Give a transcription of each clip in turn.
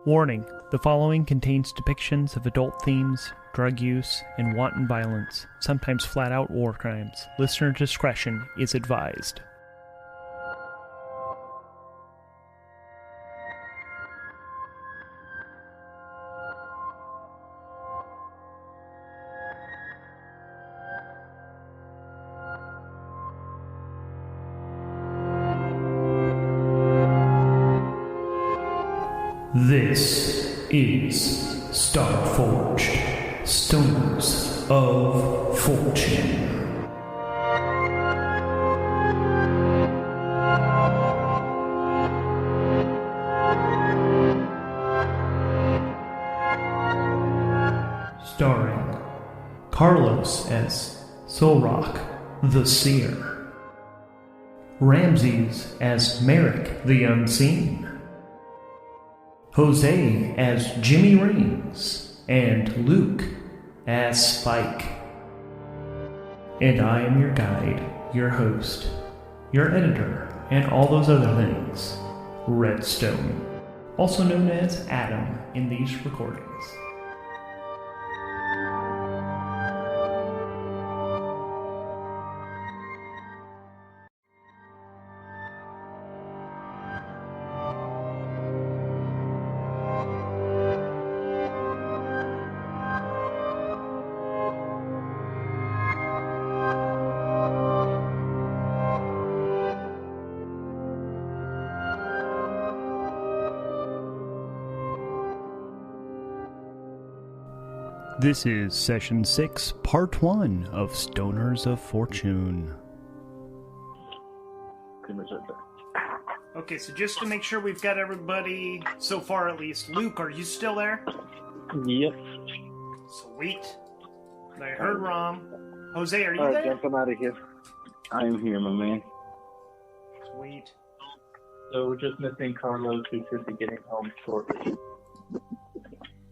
Warning, the following contains depictions of adult themes, drug use, and wanton violence, sometimes flat-out war crimes. Listener discretion is advised. This is Starforged, Stoners of Fortune. Starring Carlos as Solrock, the Seer, Ramses as Merrick, the Unseen, Jose as Jimmy Rings, and Luke as Spike. And I am your guide, your host, your editor, and all those other things, Redstone, also known as Adam in these recordings. This is Session 6, Part 1 of Stoners of Fortune. Okay, so just to make sure we've got everybody, so far at least. Luke, are you still there? Yep. Sweet. I heard Rom. Jose, are you Alright, there? jumping out of here. I'm here, my man. Sweet. So we're just missing Carlos, who should be getting home shortly.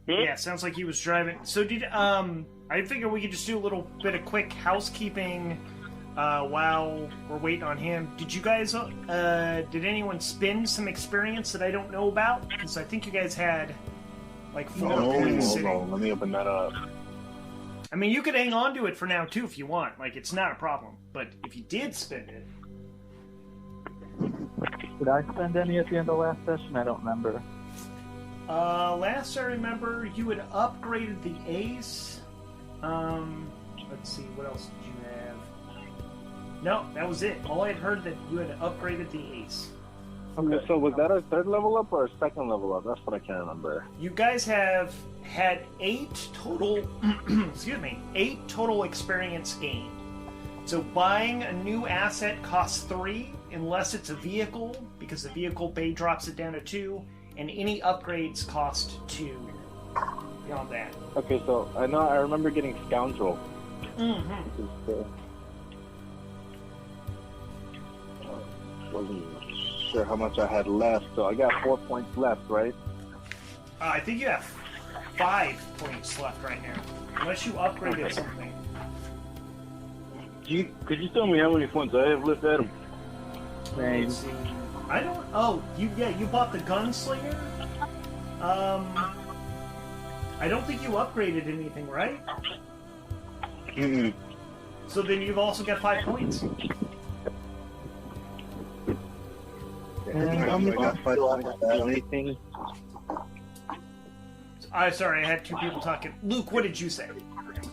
Yeah, sounds like he was driving. So did, I figure we could just do a little bit of quick housekeeping, while we're waiting on him. Did you guys, did anyone spend some experience that I don't know about? Because I think you guys had, like, 4 points sitting. Hold on, let me open that up. I mean, you could hang on to it for now, too, if you want. Like, it's not a problem. But if you did spend it... Did I spend any at the end of last session? I don't remember. Last I remember, you had upgraded the ace. Let's see, what else did you have? No, that was it. All I had heard that you had upgraded the ace. Okay, so was that a third level up or a second level up? That's what I can't remember. You guys have had 8 total, excuse me, 8 total experience gained. So buying a new asset costs 3, unless it's a vehicle, because the vehicle bay drops it down to 2. And any upgrades cost 2 beyond that. Okay, so I remember getting Scoundrel. Mm-hmm. Wasn't sure how much I had left, so I got 4 points left, right? I think you have 5 points left right now, unless you upgraded something. Could you tell me how many points I have left, Adam? Let's see. I don't. Oh, you bought the Gunslinger. I don't think you upgraded anything, right? Mm-mm. So then you've also got 5 points. I got 5 points. Anything? Sorry, I had 2 people talking. Luke, what did you say?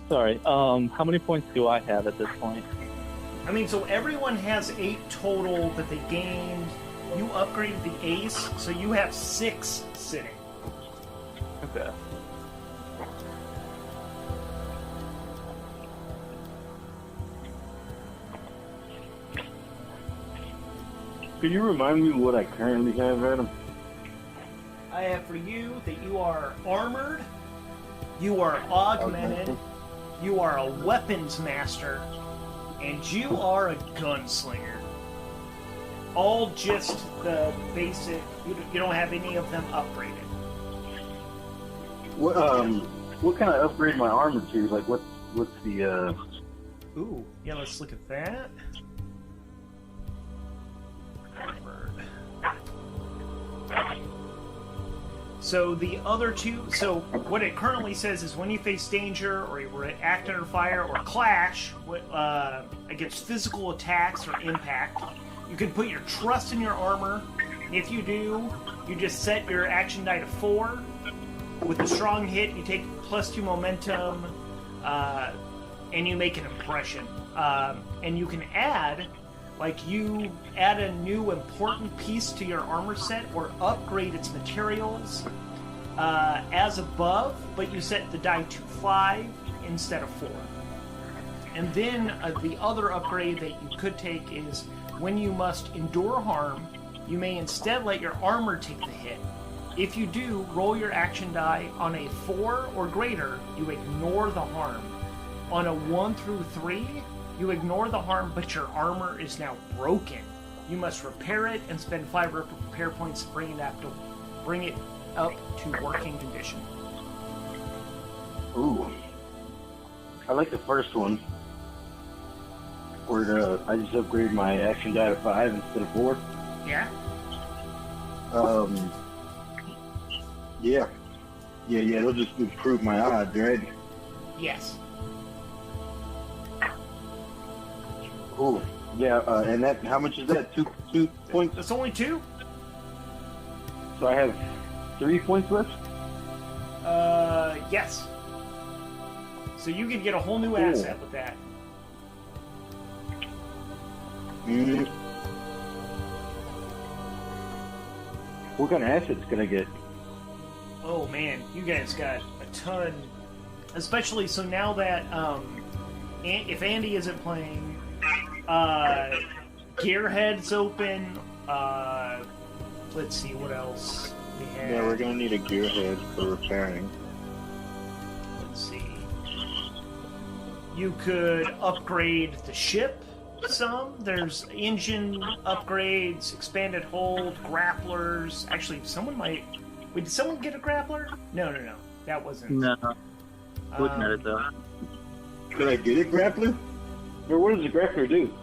Sorry, how many points do I have at this point? I mean, so everyone has 8 total that they gained. You upgraded the ace, so you have 6 sitting. Okay. Could you remind me what I currently have, Adam? I have for you that you are armored, you are augmented, you are a weapons master, and you are a gunslinger. All just the basic. You don't have any of them upgraded. What can I upgrade my armor to? Like, what's the Ooh, yeah. Let's look at that. Armored. So the other two, so what it currently says is when you face danger or you act under fire or clash against physical attacks or impact, you can put your trust in your armor. If you do, you just set your action die to 4. With a strong hit, you take +2 momentum, and you make an impression. And you can add, like you add a new important piece to your armor set or upgrade its materials as above, but you set the die to 5 instead of 4. And then the other upgrade that you could take is when you must endure harm, you may instead let your armor take the hit. If you do, roll your action die. On a 4 or greater, you ignore the harm. On a 1 through 3, you ignore the harm, but your armor is now broken. You must repair it and spend 5 repair points to bring it up to working condition. Ooh. I like the first one. Where I just upgrade my action die to 5 instead of 4. Yeah? Yeah, it'll just improve my odds, right? Yes. Cool. Yeah, and that, how much is that? 2 points? It's only 2? So I have 3 points left? Yes. So you could get a whole new asset with that. Mm. What kind of assets can I get? Oh man, you guys got a ton. Especially so now that if Andy isn't playing, Gearhead's open. Let's see what else we have. Yeah, we're gonna need a gearhead for repairing. Let's see. You could upgrade the ship some. There's engine upgrades, expanded hold, grapplers. Actually, someone might. Wait, did someone get a grappler? No. That wasn't. No. Looking at it though. Could I get a grappler? Or what does the grappler do?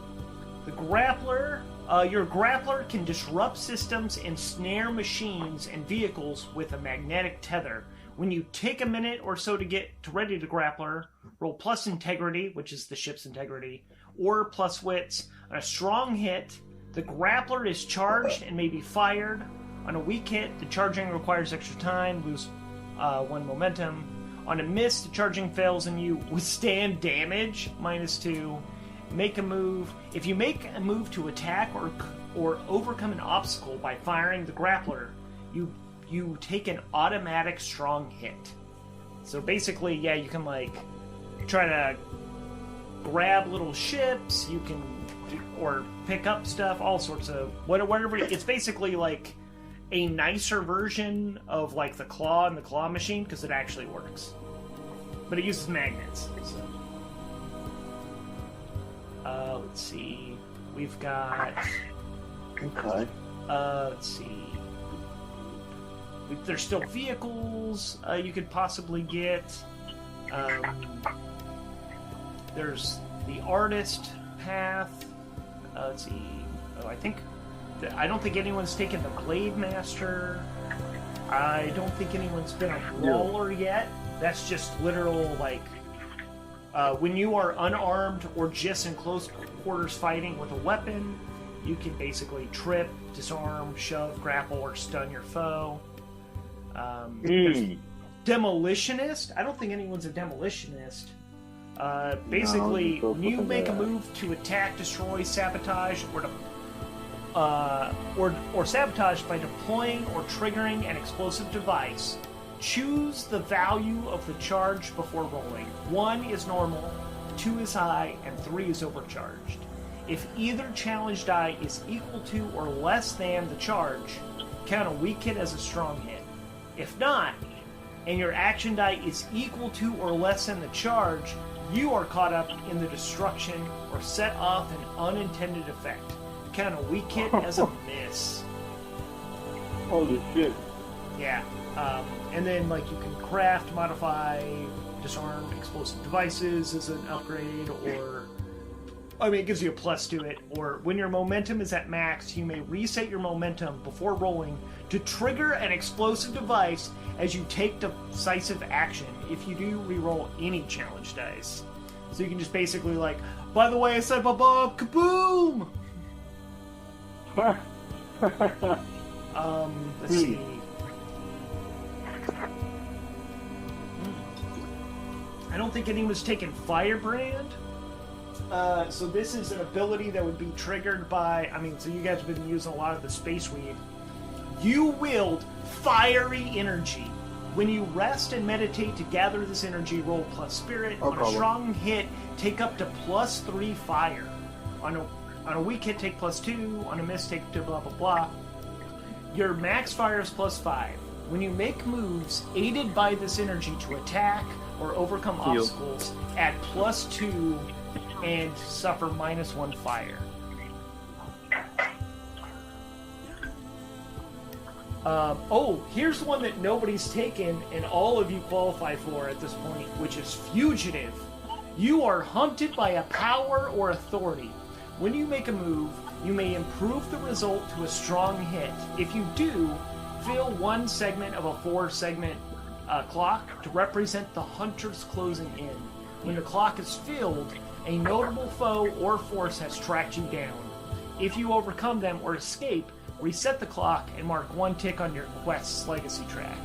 The grappler, your grappler can disrupt systems and snare machines and vehicles with a magnetic tether. When you take a minute or so to get to ready the grappler, roll plus integrity, which is the ship's integrity, or plus wits. On a strong hit, the grappler is charged and may be fired. On a weak hit, the charging requires extra time, lose 1 momentum. On a miss, the charging fails and you withstand damage, -2. Make a move. If you make a move to attack or overcome an obstacle by firing the grappler, you take an automatic strong hit. So basically, yeah, you can like try to grab little ships. You can or pick up stuff, all sorts of whatever. It's basically like a nicer version of like the claw and the claw machine because it actually works, but it uses magnets. So. Let's see. We've got. Okay. Let's see. There's still vehicles you could possibly get. There's the artist path. Let's see. Oh, I don't think anyone's taken the Blade Master. I don't think anyone's been a brawler yet. That's just literal like. When you are unarmed or just in close quarters fighting with a weapon, you can basically trip, disarm, shove, grapple, or stun your foe. Demolitionist. I don't think anyone's a demolitionist. Basically, when you make a move to attack, destroy, sabotage, or sabotage by deploying or triggering an explosive device, choose the value of the charge before rolling. 1 is normal, 2 is high, and 3 is overcharged. If either challenge die is equal to or less than the charge, count a weak hit as a strong hit. If not, and your action die is equal to or less than the charge, you are caught up in the destruction or set off an unintended effect. Count a weak hit as a miss. Holy shit. Yeah. And then, like, you can craft, modify, disarm explosive devices as an upgrade, or I mean, it gives you a plus to it. Or when your momentum is at max, you may reset your momentum before rolling to trigger an explosive device as you take decisive action. If you do, reroll any challenge dice. So you can just basically like, by the way, I said ba-ba, kaboom! Let's see. I don't think anyone's taken Firebrand. So this is an ability that would be triggered by, so you guys have been using a lot of the Space Weed. You wield fiery energy. When you rest and meditate to gather this energy, roll plus spirit. On a strong hit, take up to +3 fire. On a weak hit, take +2. On a miss, take to blah blah blah. Your max fire is +5. When you make moves aided by this energy to attack or overcome obstacles, add +2 and suffer -1 fire. Here's one that nobody's taken and all of you qualify for at this point, which is Fugitive. You are hunted by a power or authority. When you make a move, you may improve the result to a strong hit. If you do, fill one segment of a 4-segment clock to represent the hunter's closing in. When the clock is filled, a notable foe or force has tracked you down. If you overcome them or escape, reset the clock and mark 1 tick on your quest's legacy track.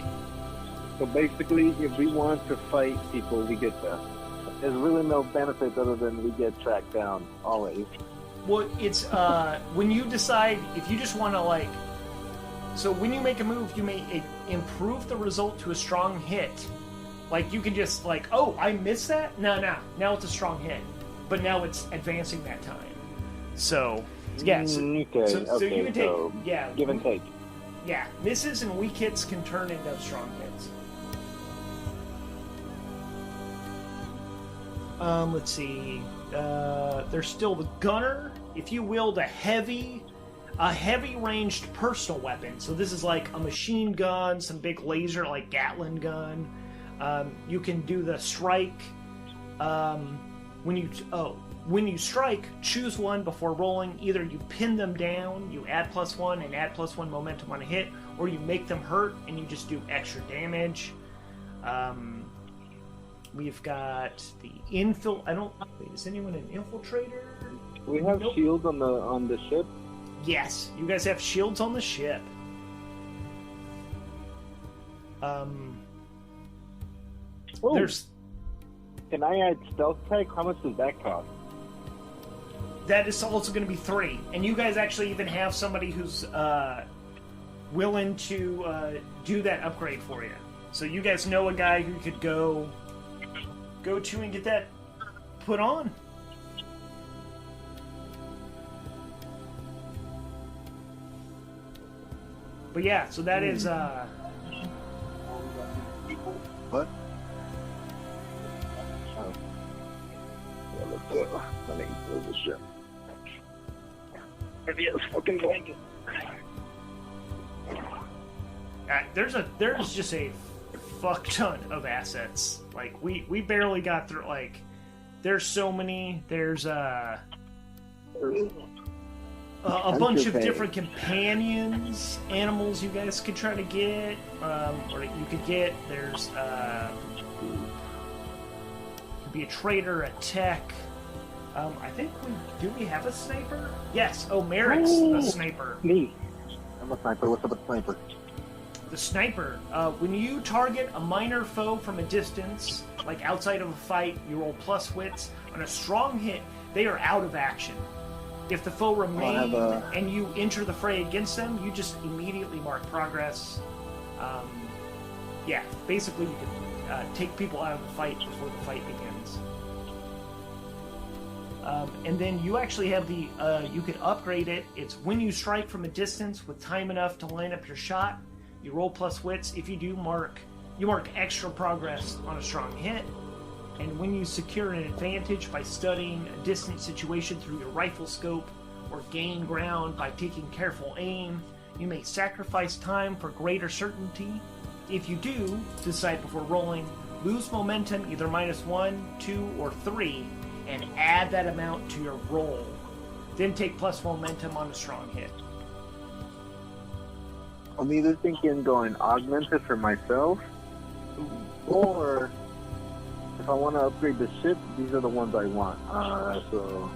So basically, if we want to fight people, we get that. There's really no benefit other than we get tracked down always. Well, it's when you decide if you just want to so when you make a move, you may improve the result to a strong hit. Like you can just oh, I missed that? No, now it's a strong hit, but now it's advancing that time. So yeah, so you can take give and take. Yeah, misses and weak hits can turn into strong hits. Let's see. There's still the Gunner. If you wield a heavy ranged personal weapon, so this is like a machine gun, some big laser like Gatling gun. You can do the strike. When you strike, choose one before rolling. Either you pin them down, you add +1 and add +1 momentum on a hit, or you make them hurt and you just do extra damage. We've got the is anyone an infiltrator? We have shields on the ship. Yes, you guys have shields on the ship. There's. Can I add stealth tech? How much does that cost? That is also going to be 3, and you guys actually even have somebody who's willing to do that upgrade for you. So you guys know a guy who could go to and get that put on. But yeah, so that is What? Let me move the ship. Maybe it's fucking blanket. There's just a fuck ton of assets. Like we barely got through. Like there's so many. There's a bunch of different companions, animals you guys could try to get, or you could get. There's could be a trader, a tech. I think we have a sniper? Yes. Oh, Merrick's a sniper. Me. I'm a sniper. What's up with sniper? The sniper. When you target a minor foe from a distance, like outside of a fight, you roll plus wits. On a strong hit, they are out of action. If the foe remains and you enter the fray against them, you just immediately mark progress. Basically you can take people out of the fight before the fight begins. And then you actually have you can upgrade it. It's when you strike from a distance with time enough to line up your shot, you roll plus wits. If you do, you mark extra progress on a strong hit. And when you secure an advantage by studying a distant situation through your rifle scope, or gain ground by taking careful aim, you may sacrifice time for greater certainty. If you do decide before rolling, lose momentum either -1, 2, or 3, and add that amount to your roll. Then take plus momentum on a strong hit. I'm either thinking going augmented for myself, or if I want to upgrade the ship, these are the ones I want. So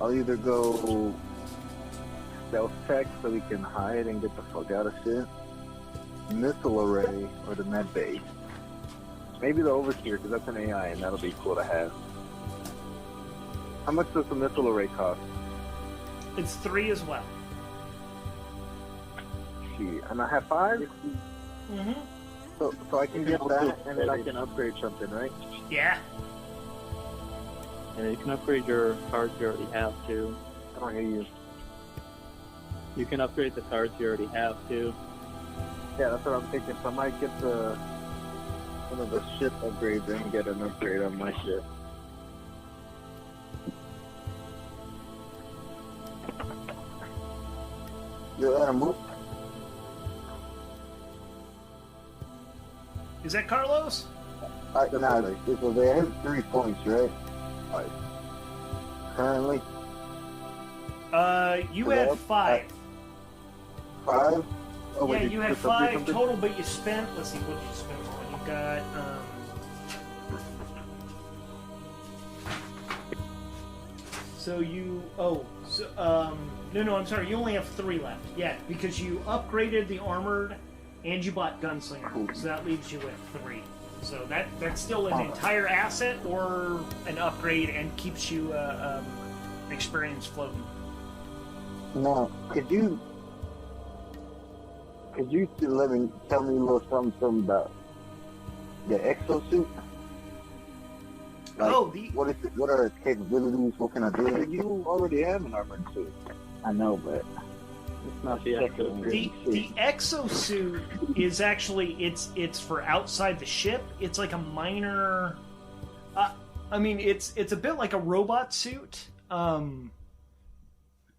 I'll either go stealth tech so we can hide and get the fuck out of shit, missile array, or the med base. Maybe the overseer, because that's an AI and that'll be cool to have. How much does the missile array cost? It's 3 as well. Shit. And I have 5? Mm-hmm. So I can get that and then I can upgrade something, right? Yeah. And you can upgrade your cards you already have too. I don't hear you. You can upgrade the cards you already have too. Yeah, that's what I'm thinking. So I might get one of the ship upgrades and get an upgrade on my ship. Yo, Adam, Is that Carlos? no, so they have 3 points, right? Currently? You had 5. 5? Oh, Yeah, wait, you had put something- 5 total, but you spent, let's see, what did you spend on? You got, no, I'm sorry, you only have 3 left. Yeah, because you upgraded the armored and you bought gunslinger, so that leaves you with 3. So that's still an entire asset or an upgrade and keeps you experience floating. Now, could you tell me a little something about the exosuit? Like, what are its capabilities? What can I do? You already have an armored suit. I know, but it's not the exosuit. The exosuit is actually it's for outside the ship. It's like a minor. I mean, it's a bit like a robot suit.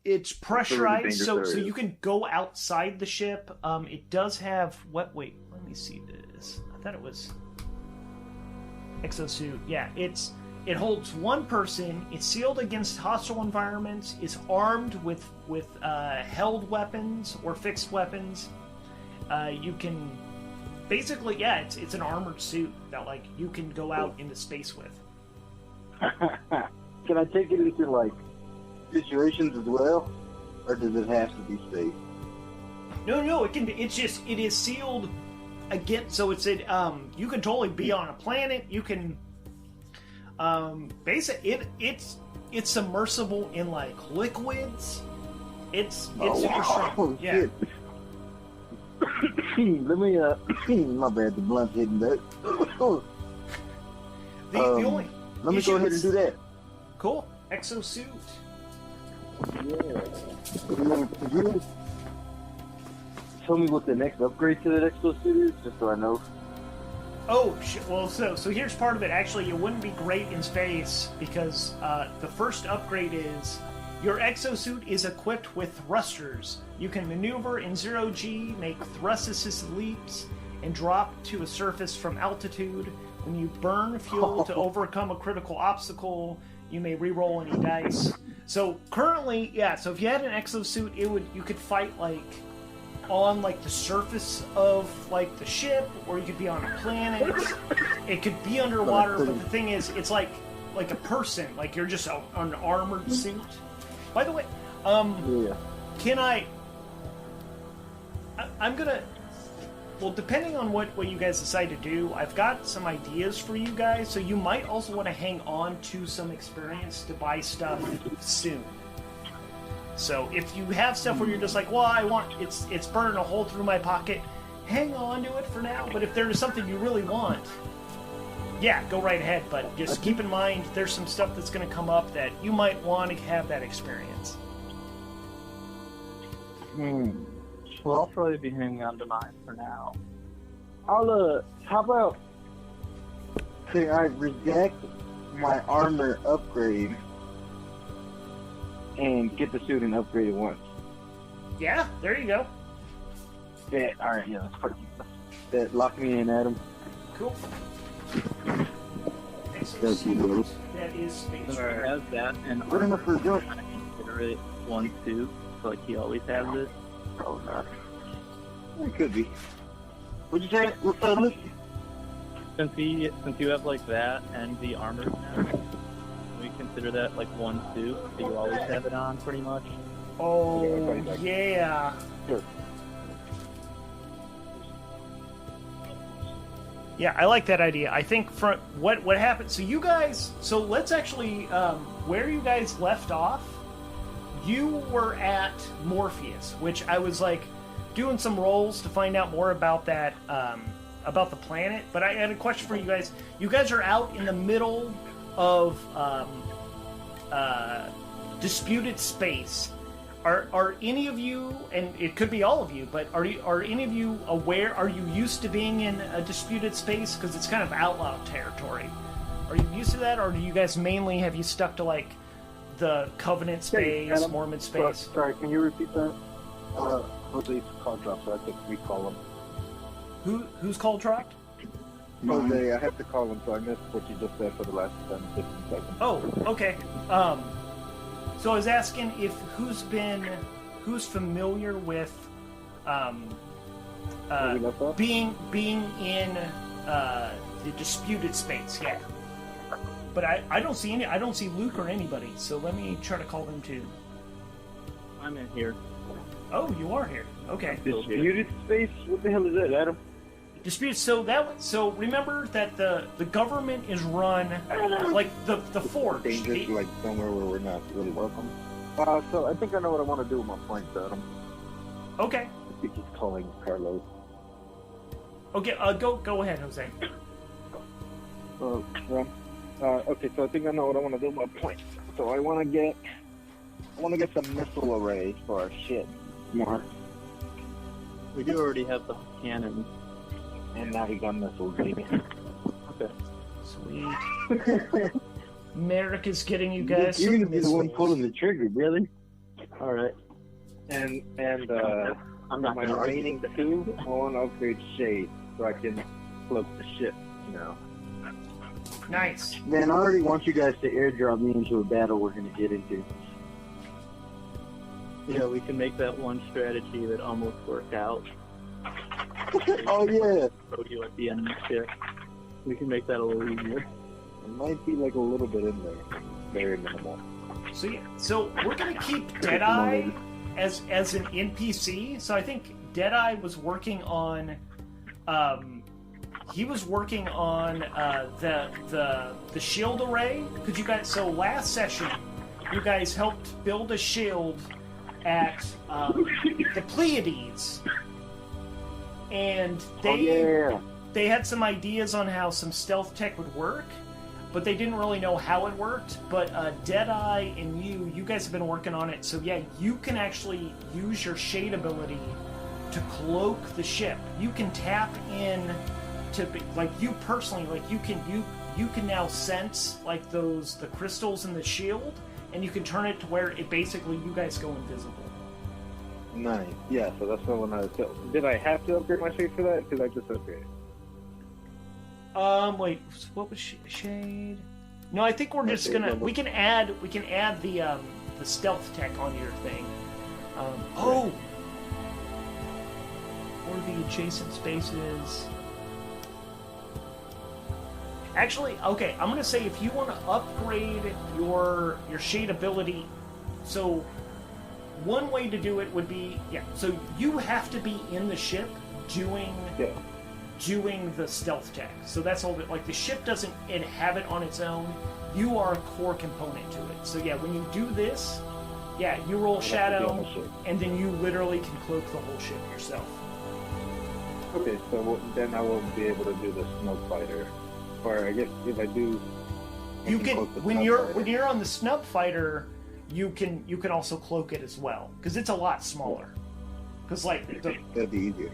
It's pressurized, so you can go outside the ship. It does have what? Wait, let me see this. I thought it was exosuit. Yeah, it holds 1 person. It's sealed against hostile environments. It's armed with held weapons or fixed weapons. You can basically, yeah, it's an armored suit that like you can go out into space with. Can I take it into like situations as well, or does it have to be safe? No, it can be. It is sealed against. So it's you can totally be on a planet. You can it's submersible in like liquids. It's super strong. Yeah. Let me my bad, the blunt's hitting that. The only let me go ahead and do that. Cool. Exosuit. Yeah. Could you tell me what the next upgrade to that exosuit is, just so I know? Oh, well, so here's part of it. Actually, it wouldn't be great in space because the first upgrade is your exosuit is equipped with thrusters. You can maneuver in 0G, make thrust-assisted leaps, and drop to a surface from altitude. When you burn fuel to overcome a critical obstacle, you may re-roll any dice. So currently, yeah. So if you had an exosuit, you could fight like on like the surface of like the ship, or you could be on a planet. It could be underwater, but the thing is, it's like a person. Like you're just an armored suit. By the way, can I'm gonna. Well, depending on what you guys decide to do, I've got some ideas for you guys. So you might also want to hang on to some experience to buy stuff soon. So if you have stuff where you're just like, well, it's burning a hole through my pocket, hang on to it for now. But if there's something you really want, yeah, go right ahead. But just keep in mind, there's some stuff that's going to come up that you might want to have that experience. Well, I'll probably be hanging on to mine for now. How about, can I reject my armor upgrade and get the suit and upgrade it once? Yeah, there you go. Yeah, alright, yeah, that's perfect. That lock me in, Adam. Cool. spaces. Thank you, Lewis. That is space. Or has that and Good enough for a joke. consider it 1-2, so like he always has it. Oh, no. It could be. What'd you say? What's that, Luke? Since you have like that and the armor now, we consider that like 1-2, so you always have it on pretty much. Oh, yeah. Sure. Yeah, I like that idea. I think for what happened. So you guys. So let's actually where you guys left off. You were at Morpheus, which I was like doing some rolls to find out more about that about the planet. But I had a question for you guys. You guys are out in the middle of disputed space. Are any of you, and it could be all of you, but are any of you aware? Are you used to being in a disputed space? Because it's kind of outlaw territory. Are you used to that, or do you guys mainly have you stuck to like the Covenant space, Adam, Mormon space? Sorry, can you repeat that? Jose's call dropped, so I could recall him. Who's call dropped? Jose, I have to call him, so I missed what you just said for the last 10, 15 seconds. Oh, okay. So I was asking if who's familiar with being in the disputed space, yeah. But I don't see Luke or anybody, so let me try to call them too. I'm in here. Oh, you are here. Okay. Disputed space? What the hell is that, Adam? Disputes. So remember that the government is run like the Forge. Dangerous, like somewhere where we're not really welcome. So I think I know what I want to do with my points, Adam. Okay. I think he's calling Carlos. Okay. Go ahead, Jose. Okay, so I think I know what I want to do with my points. So I want to get some missile arrays for our shit. More. We do already have the cannons. And now we got missiles, baby. Okay. Sweet. America's getting you guys. You're some gonna be the one missiles. pulling the trigger, really. All right. And I'm not my gonna argue remaining with that. two, I want to upgrade Shade so I can cloak the ship. You know. Nice. Man, I already want you guys to airdrop me into a battle we're going to get into. Yeah, we can make that one strategy that almost worked out. Oh yeah. Throw you at the enemy ship. We can make that a little easier. It might be like a little bit in there. Very minimal. So we're gonna keep Deadeye as an NPC. So I think Deadeye was working on he was working on the shield array. Could you guys? So last session, you guys helped build a shield at the Pleiades, and they had some ideas on how some stealth tech would work, but they didn't really know how it worked. But Deadeye and you guys have been working on it, so yeah, you can actually use your shade ability to cloak the ship. You can tap in to like you personally, like you can now sense like the crystals in the shield, and you can turn it to where it basically you guys go invisible. Nice. Yeah. So that's what when did I have to upgrade my shade for that? Because I just upgraded. Wait, what was shade? No, I think we're just gonna we can add the stealth tech on your thing. Or the adjacent spaces. Actually, okay, I'm gonna say if you want to upgrade your shade ability, so one way to do it would be so you have to be in the ship doing the stealth tech. So that's all. Like the ship doesn't have it on its own. You are a core component to it. So yeah, when you do this, you roll shadow, and then you literally can cloak the whole ship yourself. Okay, so then I won't be able to do the smoke fighter, or I guess if I do, you can when you're on the snub fighter, you can also cloak it as well because it's a lot smaller. Because that'd be easier.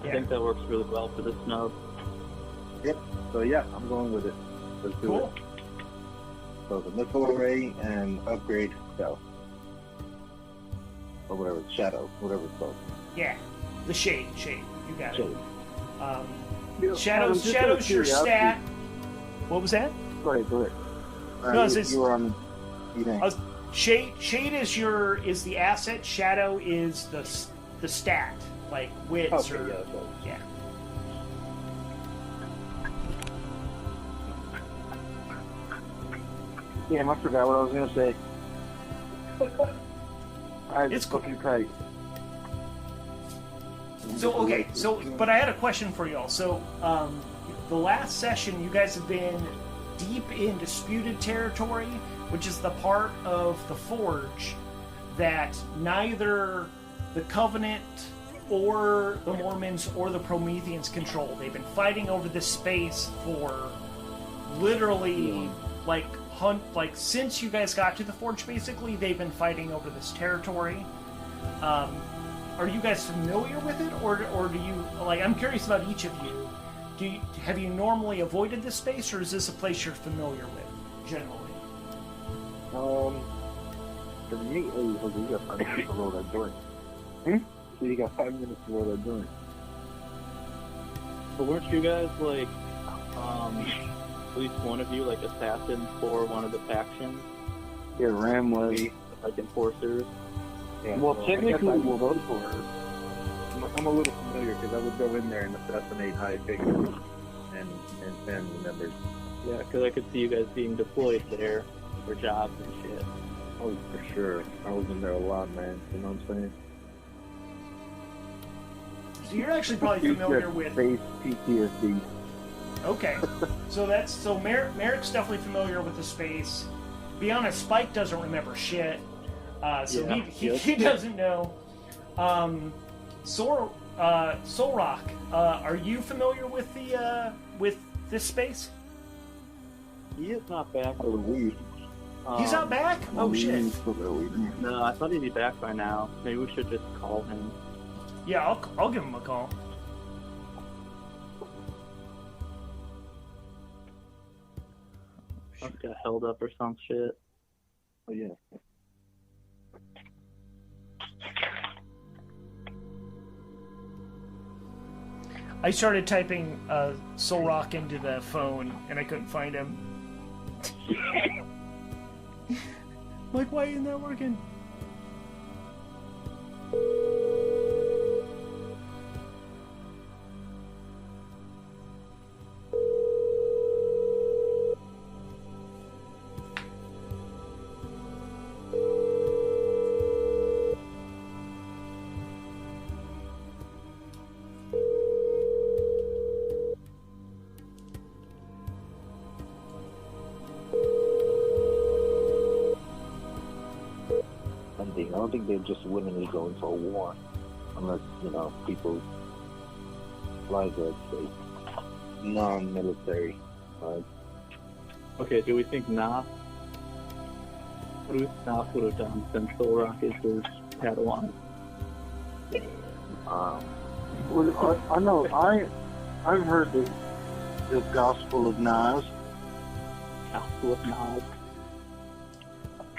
I think that works really well for the snub. Yep. So yeah, I'm going with it. Let's do it. So the missile array and upgrade stealth. Or whatever, shadow, whatever it's called. Yeah, the shade. You got it. Shade. Shadow's your stat. What was that? Go ahead. No, you were on. You know. Shade is the asset. Shadow is the stat, like wits Okay, or yeah. Damn, I forgot what I was gonna say. It's cool. fucking tight. But I had a question for y'all. So, the last session, you guys have been deep in disputed territory, which is the part of the Forge that neither the Covenant or the Mormons or the Prometheans control. They've been fighting over this space for literally since you guys got to the Forge. Basically, they've been fighting over this territory. Are you guys familiar with it, or do you I'm curious about each of you. Have you normally avoided this space, or is this a place you're familiar with generally? For me, you got 5 minutes to roll that joint. So you got 5 minutes to roll that joint. But weren't you guys at least one of you assassins for one of the factions? Yeah, Ram was. Enforcers. Yeah, well, technically, we'll vote for her. I'm a little familiar because I would go in there and assassinate high figures and family members. Yeah, because I could see you guys being deployed there for jobs and shit. Oh, for sure. I was in there a lot, man. You know what I'm saying? So you're actually probably familiar with face PTSD. Okay, so Merrick's definitely familiar with the space. Be honest, Spike doesn't remember shit, he doesn't know. Soul Rock, are you familiar with with this space? He is not back. He's not back? Oh shit. No, I thought he'd be back by now. Maybe we should just call him. Yeah, I'll give him a call. I got held up or some shit. Oh yeah. I started typing Soul Rock into the phone and I couldn't find him. Why isn't that working? I don't think they're just willingly going for a war, unless people's lives are at stake. Non-military. Okay, do we think Nas? What do we think Nas would have done since Soul Rock is his Padawan? I know. I've heard the Gospel of Nas. Gospel of Nas.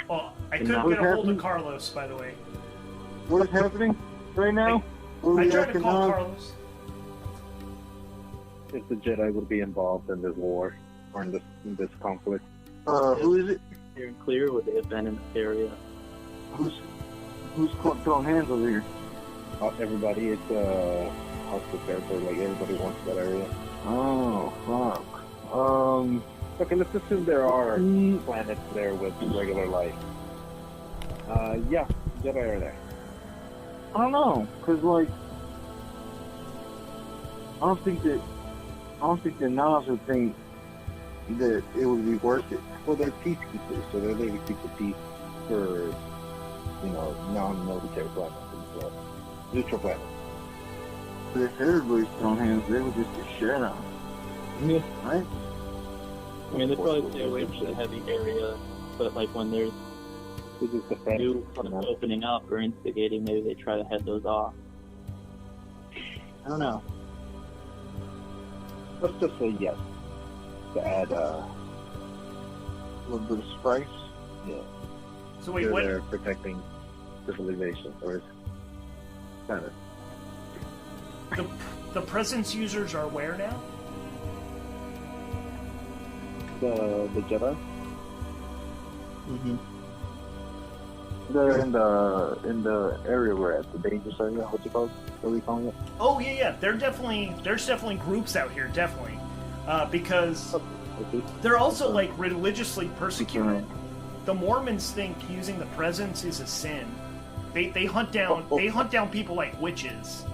Well, I couldn't get a hold of Carlos, by the way. What is happening right now? I tried to call Carlos. If the Jedi would be involved in this war or in this conflict. Who is it? Clear and clear, would they have been in this area? Who's throwing hands over here? Everybody. It's hostile territory. Everybody wants that area. Oh fuck. Okay, let's assume there are planets there with regular life. Yeah, Jedi are there. I don't know, cause I don't think the Nas would think that it would be worth it. Well, they're peacekeepers, so they're there to keep the peace for non-military planets and stuff, neutral planets. But if everybody's throwing hands, they would just get shit on. Yeah. Right? I mean, they probably stay away from the heavy area, but when there's new opening up or instigating, maybe they try to head those off. I don't know. Let's just say yes. To add a little bit of spice. Yeah. So wait, what? They're protecting civilization, or kind of. The presence users are where now? the Jedi? Mm-hmm. They're in the area we're at, the dangerous area. What's it called? What are we calling it? Oh yeah. There's definitely groups out here, definitely, because they're also like religiously persecuted. The Mormons think using the presence is a sin. They hunt down people like witches.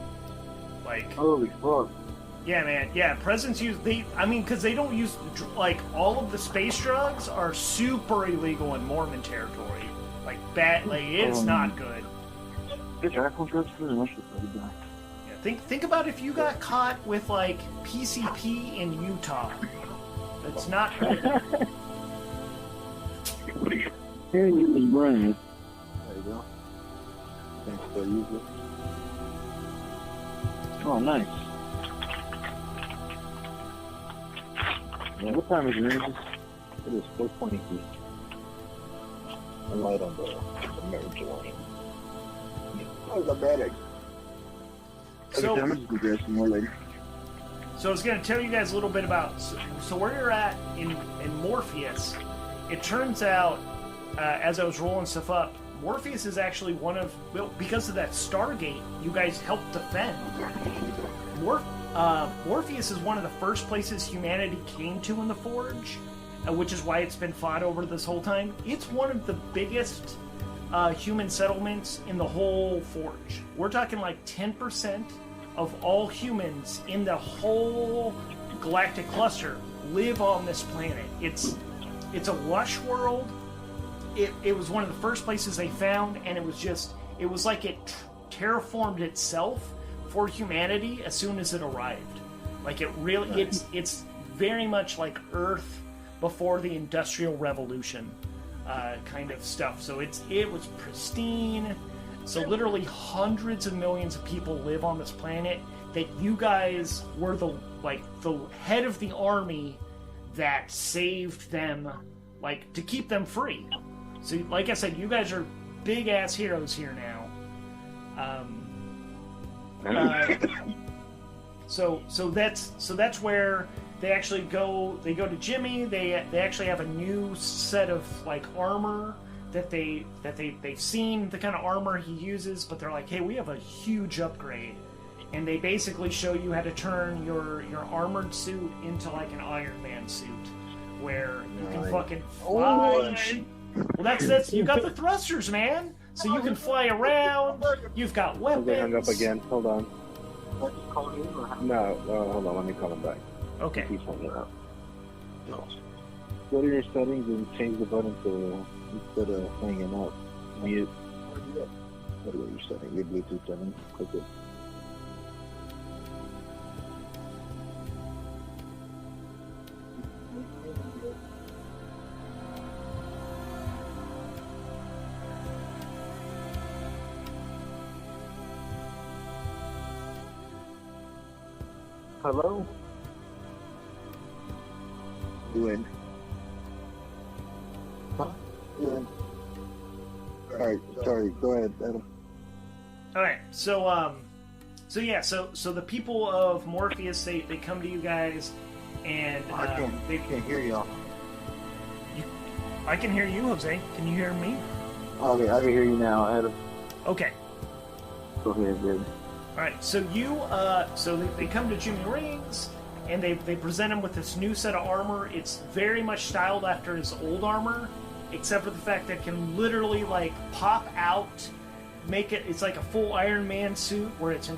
Like, holy fuck. Yeah, man. Yeah, presents because they don't use, like, all of the space drugs are super illegal in Mormon territory. Like, it's not good. Yeah, think about if you got caught with, like, PCP in Utah. That's not good. Here you can bring it. There you go. Thanks for using it. Oh, nice. Yeah, what time is it? It is 4:23. I'm light on the marriage line. Oh, the medic. So, I'm going to grab some more later. So I was going to tell you guys a little bit about... So where you're at in Morpheus, it turns out, as I was rolling stuff up, Morpheus is actually one of... Well, because of that Stargate, you guys helped defend. Morpheus is one of the first places humanity came to in the Forge, which is why it's been fought over this whole time. It's one of the biggest human settlements in the whole Forge. We're talking like 10% of all humans in the whole galactic cluster live on this planet. It's a lush world. It was one of the first places they found, and it was like it terraformed itself for humanity as soon as it arrived. Like it really, it's very much like Earth before the Industrial Revolution kind of stuff. So it was pristine. So literally hundreds of millions of people live on this planet. That you guys were the head of the army that saved them, like to keep them free. So like I said, you guys are big ass heroes here now. So that's where they actually go. They go to Jimmy. They actually have a new set of like armor that they've seen the kind of armor he uses, but they're like, hey, we have a huge upgrade, and they basically show you how to turn your armored suit into like an Iron Man suit, where you can fucking fly. Well, that's you got the thrusters, man. So you can fly around. You've got weapons. They hung up again. Hold on. No, hold on. Let me call him back. Okay. He's hanging up. No. Go to your settings and change the button to instead of hanging up. Mute. Go to your settings. Your Bluetooth settings. Click it. Hello? Doing. Huh? Doing. Alright, sorry, go ahead, Adam. Alright, so the people of Morpheus, they come to you guys, and they can't hear y'all. I can hear you, Jose. Can you hear me? Okay, I can hear you now, Adam. Okay. Go ahead, baby. Alright, so they come to Jimmy Rings, and they present him with this new set of armor. It's very much styled after his old armor, except for the fact that it can literally, like, pop out, it's like a full Iron Man suit, where it's an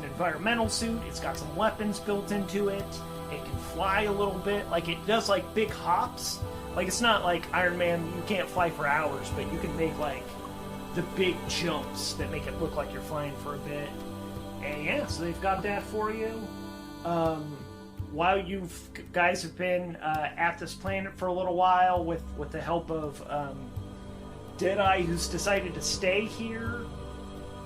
environmental suit, it's got some weapons built into it, it can fly a little bit, like, it does, like, big hops. Like, it's not like Iron Man, you can't fly for hours, but you can make, like, the big jumps that make it look like you're flying for a bit. And yeah, so they've got that for you. While you guys have been at this planet for a little while with the help of Deadeye, who's decided to stay here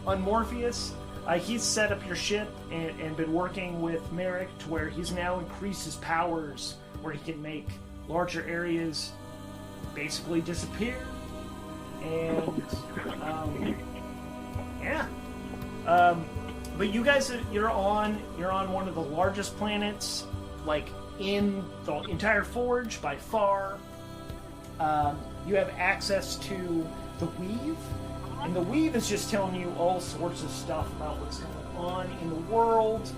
on Morpheus, he's set up your ship and been working with Merrick to where he's now increased his powers, where he can make larger areas basically disappear. And yeah. But you guys, you're on one of the largest planets like in the entire forge by far. You have access to the weave, and the weave is just telling you all sorts of stuff about what's going on in the world.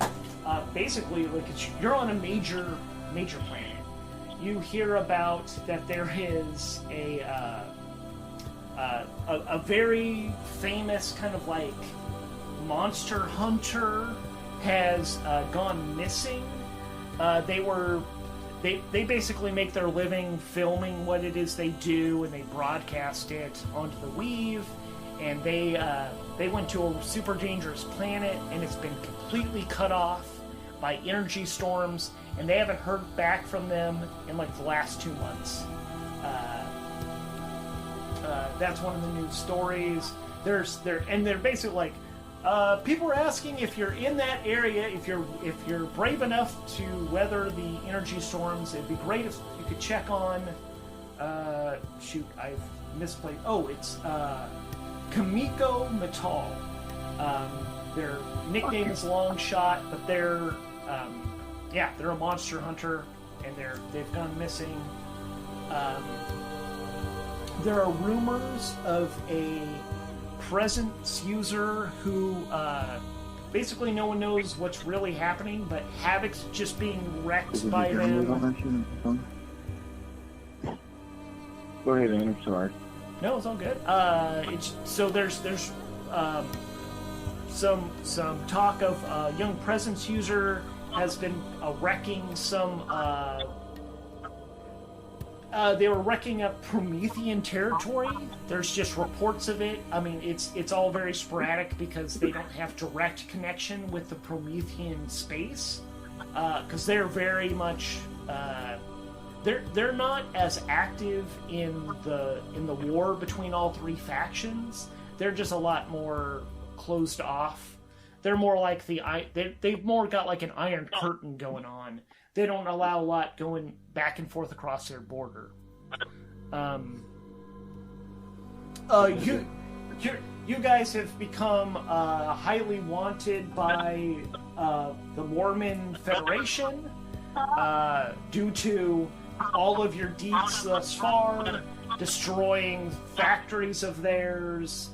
Basically, like you're on a major planet. You hear about that there is a very famous kind of like monster hunter has gone missing. They basically make their living filming what it is they do, and they broadcast it onto the Weave. And they went to a super dangerous planet, and it's been completely cut off by energy storms, and they haven't heard back from them in like the last 2 months. That's one of the news stories. They're basically like, people are asking if you're in that area, if you're brave enough to weather the energy storms. It'd be great if you could check on. Shoot, I've misplaced. Oh, it's Kamiko Metal. Their nickname is Longshot, but they're a monster hunter, and they've gone missing. There are rumors of a presence user who basically no one knows what's really happening, but Havoc's just being wrecked by them. Go ahead, Ian. I'm sorry. No, it's all good. There's some talk of a young presence user has been wrecking some. They were wrecking up Promethean territory. There's just reports of it. I mean, it's all very sporadic because they don't have direct connection with the Promethean space, because they're very much they're not as active in the war between all three factions. They're just a lot more closed off. They're more like they've more got like an iron curtain going on. They don't allow a lot going back and forth across their border. You guys have become highly wanted by the Mormon Federation due to all of your deeds thus far, destroying factories of theirs,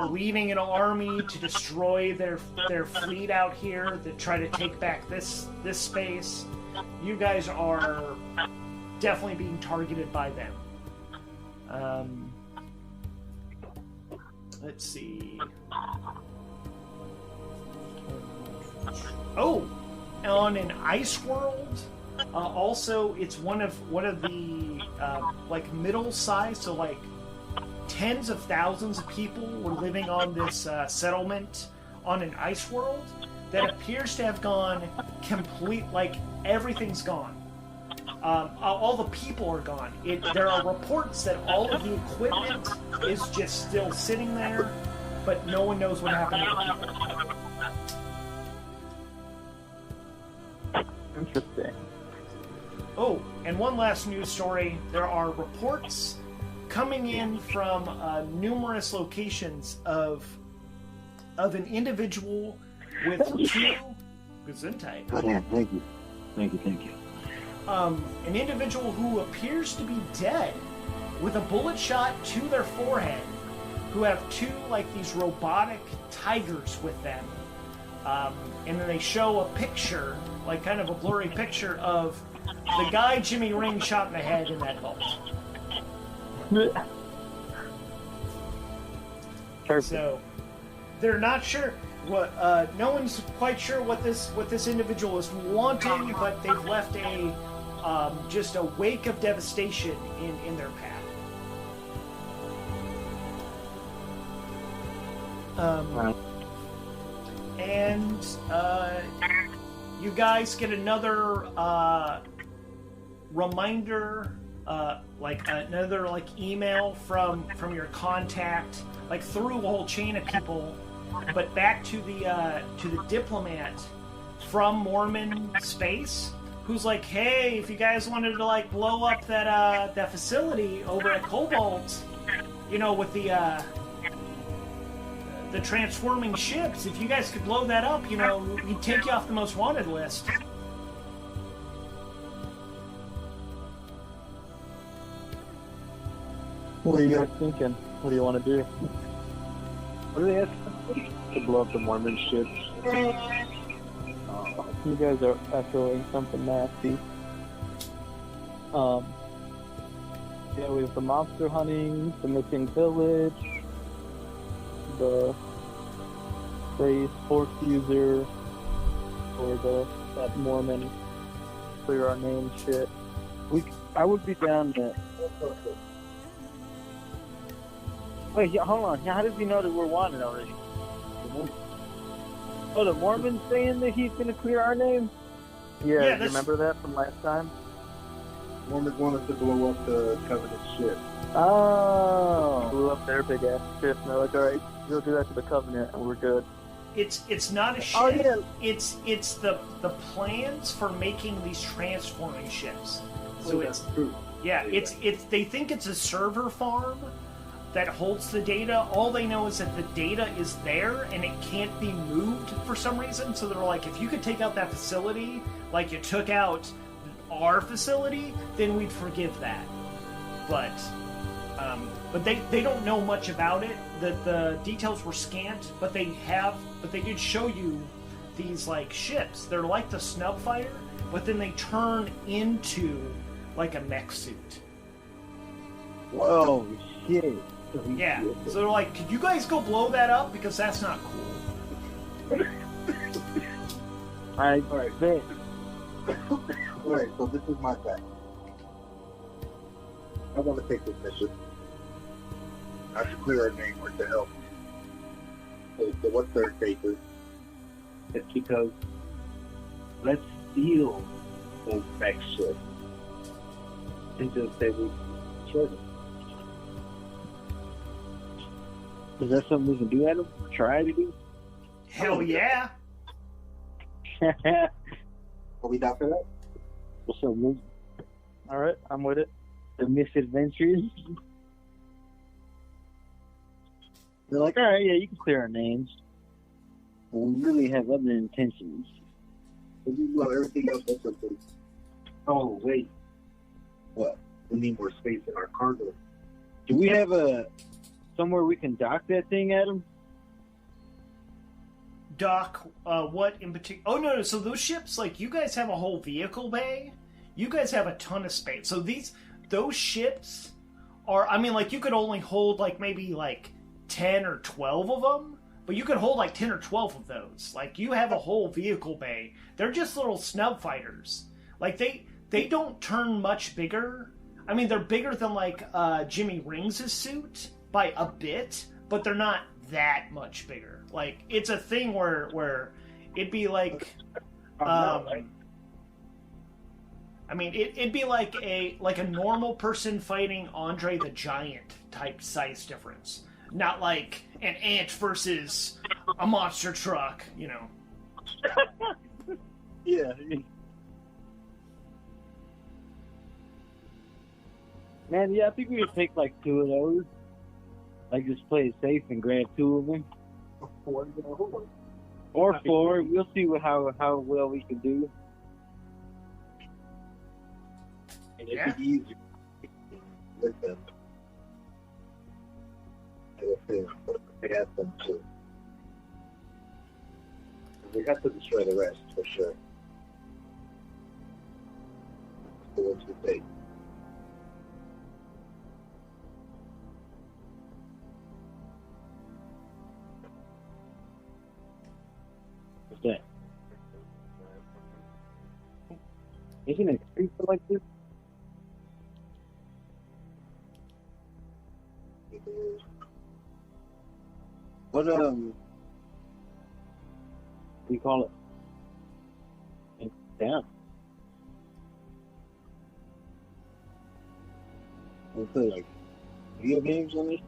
leading an army to destroy their fleet out here that try to take back this space. You guys are definitely being targeted by them. Let's see. Oh, on an ice world. Also, it's one of the like middle size, so like tens of thousands of people were living on this settlement on an ice world that appears to have gone complete. Like everything's gone. All the people are gone. There are reports that all of the equipment is just still sitting there, but no one knows what happened to the people. Interesting. Oh, and one last news story. There are reports coming in from numerous locations of an individual with two Gesundheit. Oh, damn, thank you. An individual who appears to be dead with a bullet shot to their forehead, who have two like these robotic tigers with them, and then they show a picture, like kind of a blurry picture of the guy Jimmy Ring shot in the head in that vault. So they're not sure what. No one's quite sure what this individual is wanting, but they've left just a wake of devastation in their path. And you guys get another reminder, another email from your contact, like through a whole chain of people, but back to the diplomat from Mormon space, who's like, hey, if you guys wanted to like blow up that facility over at Cobalt, with the transforming ships, if you guys could blow that up, we'd take you off the most wanted list. What are you guys thinking? What do you want to do? What do they ask? To blow up the Mormon ships. You guys are echoing something nasty. Yeah, we have the monster hunting, the missing village, the phrase force user, or that Mormon clear our name shit. I would be down to. Wait, yeah, hold on. How does he know that we're wanted already? Oh, the Mormon's saying that he's going to clear our name? Yeah, you remember that from last time? Mormons want us to blow up the Covenant ship. Oh. Blew up their big ass ship, and they're like, alright, go do that to the Covenant, and we're good. It's not a ship. Oh, yeah. It's the plans for making these transforming ships. So it's true. yeah, it's they think it's a server farm that holds the data. All they know is that the data is there and it can't be moved for some reason. So they're like, if you could take out that facility like you took out our facility, then we'd forgive that. But they don't know much about it. The details were scant, but they did show you these like ships. They're like the snub fighter, but then they turn into like a mech suit. Whoa, shit. Yeah. So they're like, could you guys go blow that up? Because that's not cool. Alright, bet. Alright, so this is my fact. I want to take this mission. I should clear our name or to help. So what's their cases? It's because let's steal those back ships and just say we killed them. Is that something we can do, Adam? Try to do? Hell yeah. Are we down for that? What's up, Luke? Alright, I'm with it. The misadventures? They're like, alright, yeah, you can clear our names. But we really have other intentions. We blow everything else up with this. Oh, wait. What? We need more space in our cargo. Do we have somewhere we can dock that thing, Adam? Doc, what in particular? Oh no! So those ships, like you guys have a whole vehicle bay. You guys have a ton of space. So those ships are. I mean, like you could only hold like maybe like 10 or 12 of them, but you could hold like 10 or 12 of those. Like you have a whole vehicle bay. They're just little snub fighters. Like they don't turn much bigger. I mean, they're bigger than like Jimmy Rings' suit by a bit, but they're not that much bigger. Like it's a thing where it'd be like, I mean, it'd be like a normal person fighting Andre the Giant type size difference, not like an ant versus a monster truck, you know. Yeah. Man, yeah, I think we could take like 2 of those. Like just play it safe and grab 2 of them. Or 4. We'll see how well we can do. And it'd be easier with them. They have them too. We have to destroy the rest for sure. The ones we take. What's that? Isn't it creepy like this? What We call it. It's down. we play like video games on this?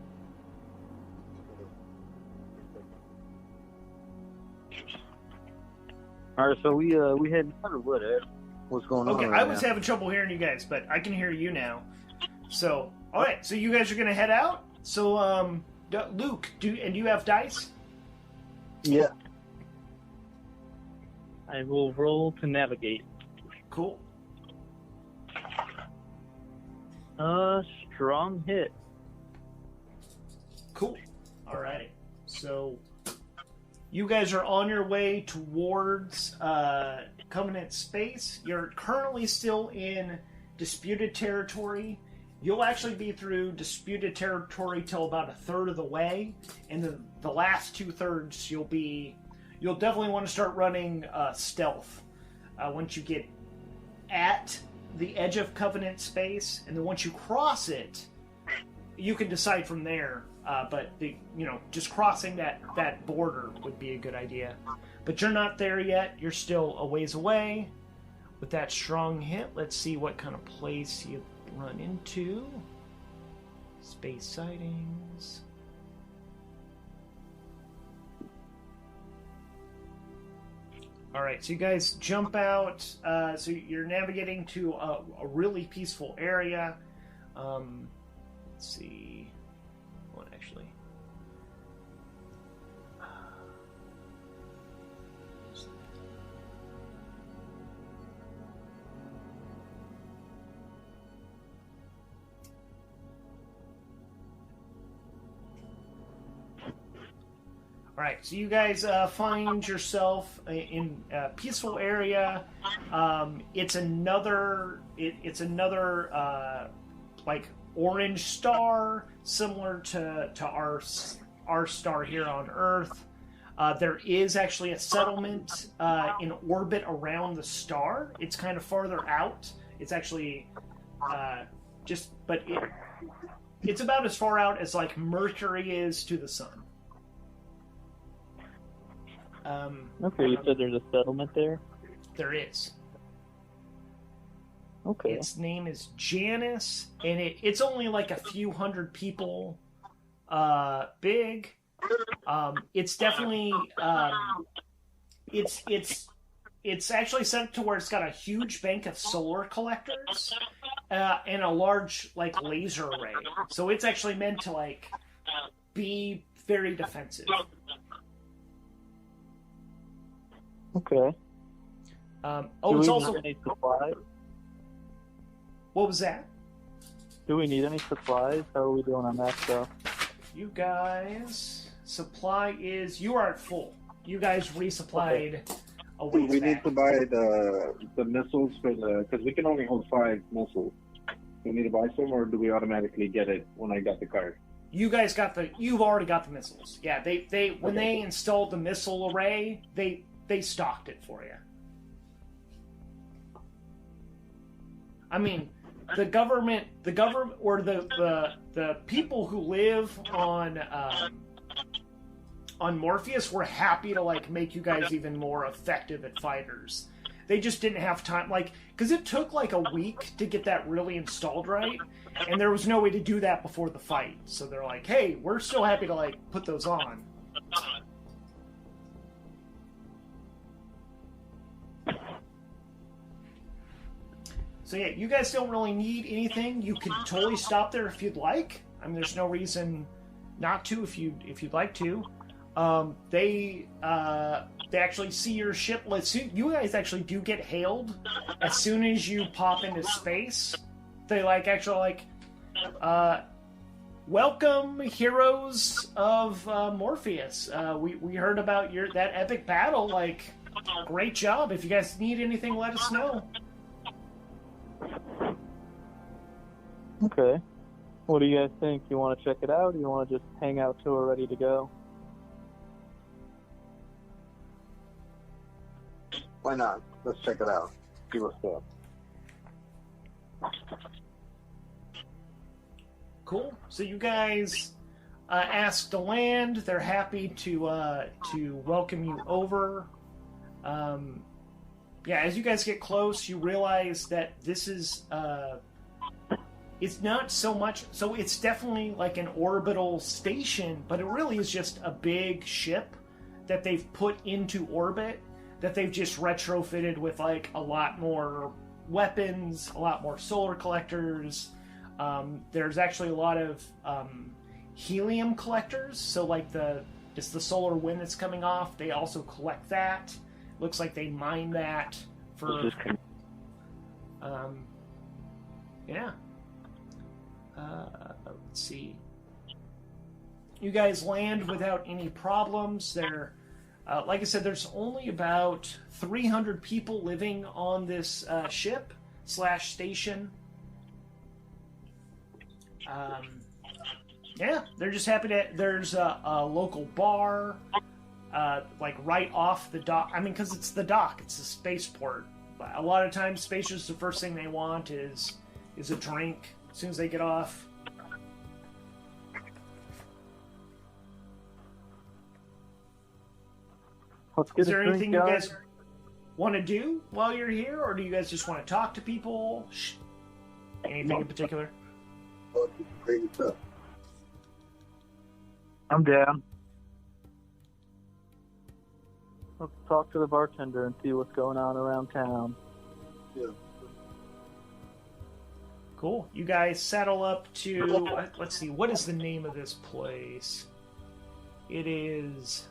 All right, so we heading out or what, Ed? What's going on? Okay, right I was now? having trouble hearing you guys, but I can hear you now. So, all right, so you guys are gonna head out. So, Luke, do you have dice? Yeah. I will roll to navigate. Cool. Strong hit. Cool. Alrighty. So, you guys are on your way towards Covenant space. You're currently still in disputed territory. You'll actually be through disputed territory till about a third of the way, and the last 2/3 you'll definitely want to start running stealth once you get at the edge of Covenant space, and then once you cross it, you can decide from there. But just crossing that border would be a good idea. But you're not there yet. You're still a ways away. With that strong hit, let's see what kind of place you run into. Space sightings. Alright, so you guys jump out. So you're navigating to a really peaceful area. Let's see. What actually? Alright, so you guys find yourself in a peaceful area. It's another like orange star, similar to our star here on Earth. There is actually a settlement in orbit around the star. It's kind of farther out. It's actually it's about as far out as like Mercury is to the sun. Okay, you said there's a settlement there? There is. Okay. Its name is Janus, and it's only like a few hundred people big. It's definitely it's actually set up to where it's got a huge bank of solar collectors and a large like laser array. So it's actually meant to like be very defensive. Okay. It's also. Need any supplies? What was that? Do we need any supplies? How are we doing on that stuff? You guys, supply is you are at full. You guys resupplied a ways We back. need to buy the missiles because we can only hold 5 missiles. Do we need to buy some, or do we automatically get it when I got the card? You guys you've already got the missiles. Yeah, when they installed the missile array, they stocked it for you. I mean, the government or the people who live on Morpheus were happy to like make you guys even more effective at fighters. They just didn't have time, like, because it took like a week to get that really installed right, and there was no way to do that before the fight. So they're like, hey, we're still happy to like put those on. So yeah, you guys don't really need anything. You can totally stop there if you'd like. I mean, there's no reason not to if you'd like to. They actually see your ship. You guys actually do get hailed as soon as you pop into space. They welcome, heroes of Morpheus. We heard about that epic battle. Like, great job. If you guys need anything, let us know. Okay. What do you guys think? You want to check it out, or you want to just hang out till we're ready to go? Why not? Let's check it out. See what's up. Cool. So you guys ask to land. They're happy to welcome you over. As you guys get close, you realize that this is it's not so much. So it's definitely like an orbital station, but it really is just a big ship that they've put into orbit, that they've just retrofitted with like a lot more weapons, a lot more solar collectors. There's actually a lot of helium collectors, so like just the solar wind that's coming off, they also collect that. Looks like they mine that for let's see. You guys land without any problems. There, like I said, there's only about 300 people living on this ship / station. Yeah, they're just happy to. There's a local bar, like right off the dock. I mean, because it's the dock, it's a spaceport. A lot of times, spacers, the first thing they want is a drink as soon as they get off. Is there anything you guys want to do while you're here, or do you guys just want to talk to people? Anything in particular? I'm down. Let's talk to the bartender and see what's going on around town. Yeah. Cool. You guys settle up to... Let's see, what is the name of this place? It is...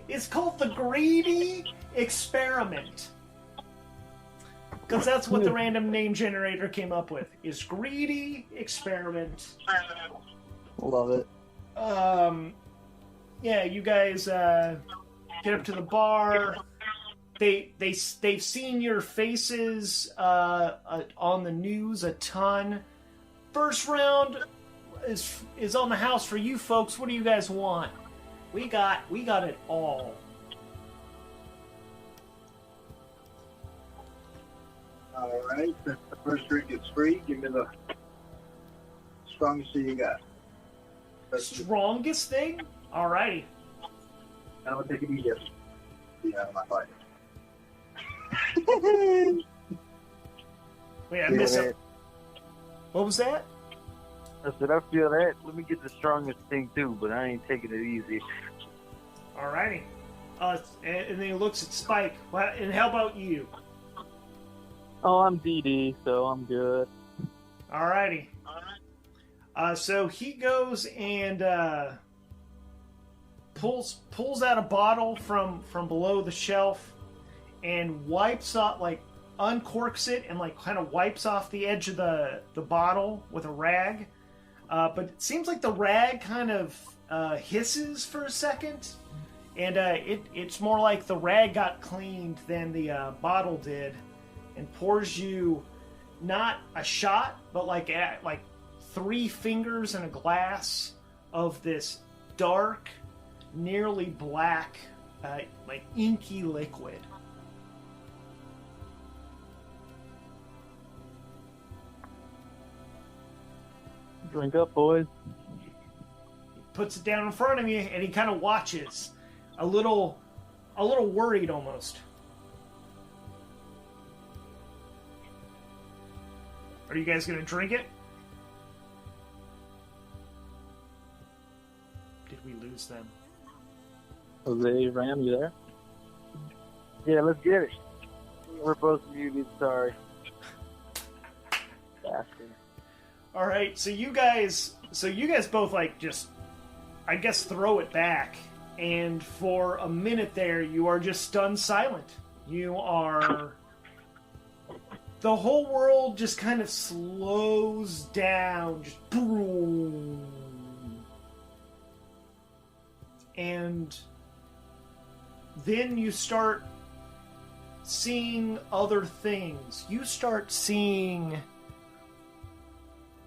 It's called the Greedy Experiment. Because that's what the random name generator came up with. Is Greedy Experiment. Love it. Yeah, you guys get up to the bar. They've seen your faces on the news a ton. First round is on the house for you folks. What do you guys want? We got it all. All right. The first drink is free. Give me the strongest thing you got. Strongest thing? Alrighty. I'm gonna take it easy. Be out of my body. Wait, I missed it. What was that? I said, I feel that. Let me get the strongest thing too, but I ain't taking it easy. Alrighty. And then he looks at Spike. Well, and how about you? Oh, I'm DD, so I'm good. Alrighty. So he goes and pulls out a bottle from below the shelf and wipes off, like uncorks it and like kind of wipes off the edge of the bottle with a rag. But it seems like the rag kind of hisses for a second, and it's more like the rag got cleaned than the bottle did, and pours you not a shot, but like 3 fingers in a glass of this dark, nearly black, like inky liquid. Drink up, boys. He puts it down in front of you, and he kind of watches, a little worried almost. Are you guys gonna drink it? Did we lose them? Jose, Ram, you there? Yeah, let's get it. We're both muted, sorry. Bastard. All right, so you guys both like just, I guess, throw it back, and for a minute there, you are just stunned silent. You are. The whole world just kind of slows down, just boom. And then you start seeing other things. You start seeing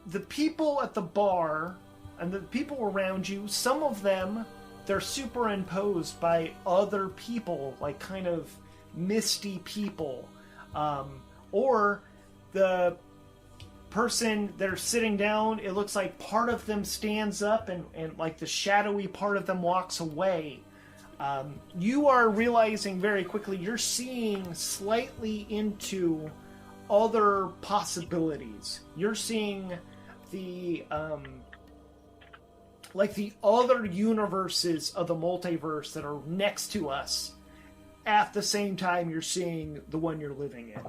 the people at the bar and the people around you. Some of them, they're superimposed by other people, like kind of misty people. Or the person that are sitting down, it looks like part of them stands up and like the shadowy part of them walks away. You are realizing very quickly you're seeing slightly into other possibilities. You're seeing the like the other universes of the multiverse that are next to us at the same time you're seeing the one you're living in.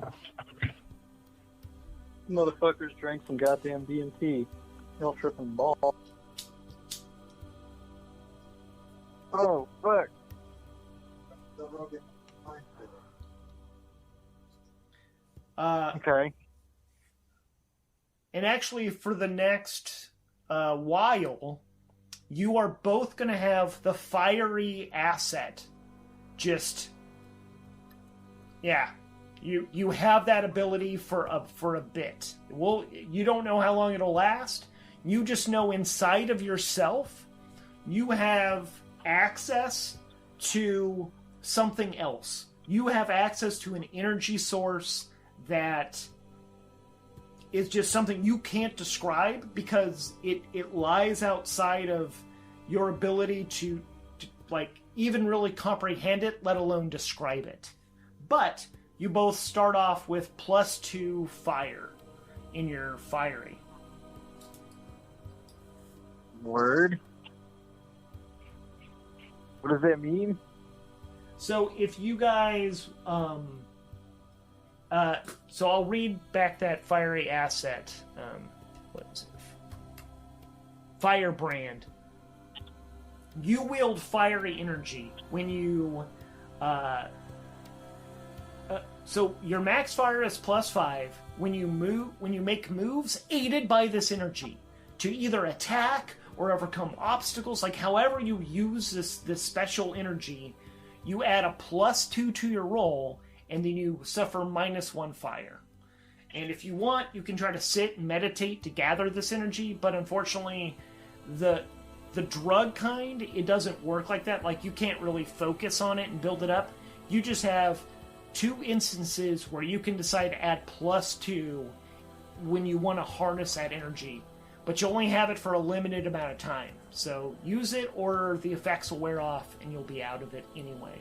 Motherfuckers drank some goddamn DMT. Y'all tripping ball. Oh, fuck. Okay. And actually, for the next while, you are both going to have the fiery asset. Just, yeah, you have that ability for a bit. Well, you don't know how long it'll last. You just know inside of yourself, you have access to something else. You have access to an energy source that is just something you can't describe because it lies outside of your ability to like even really comprehend it, let alone describe it. But you both start off with +2 fire in your fiery. Word. What does that mean? So if you guys, so I'll read back that fiery asset. What is it? Firebrand. You wield fiery energy when you, so your max fire is +5 when you make moves aided by this energy to either attack or overcome obstacles. Like however you use this special energy, you add a +2 to your roll, and then you suffer -1 fire. And if you want, you can try to sit and meditate to gather this energy, but unfortunately, the drug kind, it doesn't work like that. Like, you can't really focus on it and build it up. You just have 2 instances where you can decide to add +2 when you want to harness that energy. But you only have it for a limited amount of time. So use it, or the effects will wear off, and you'll be out of it anyway.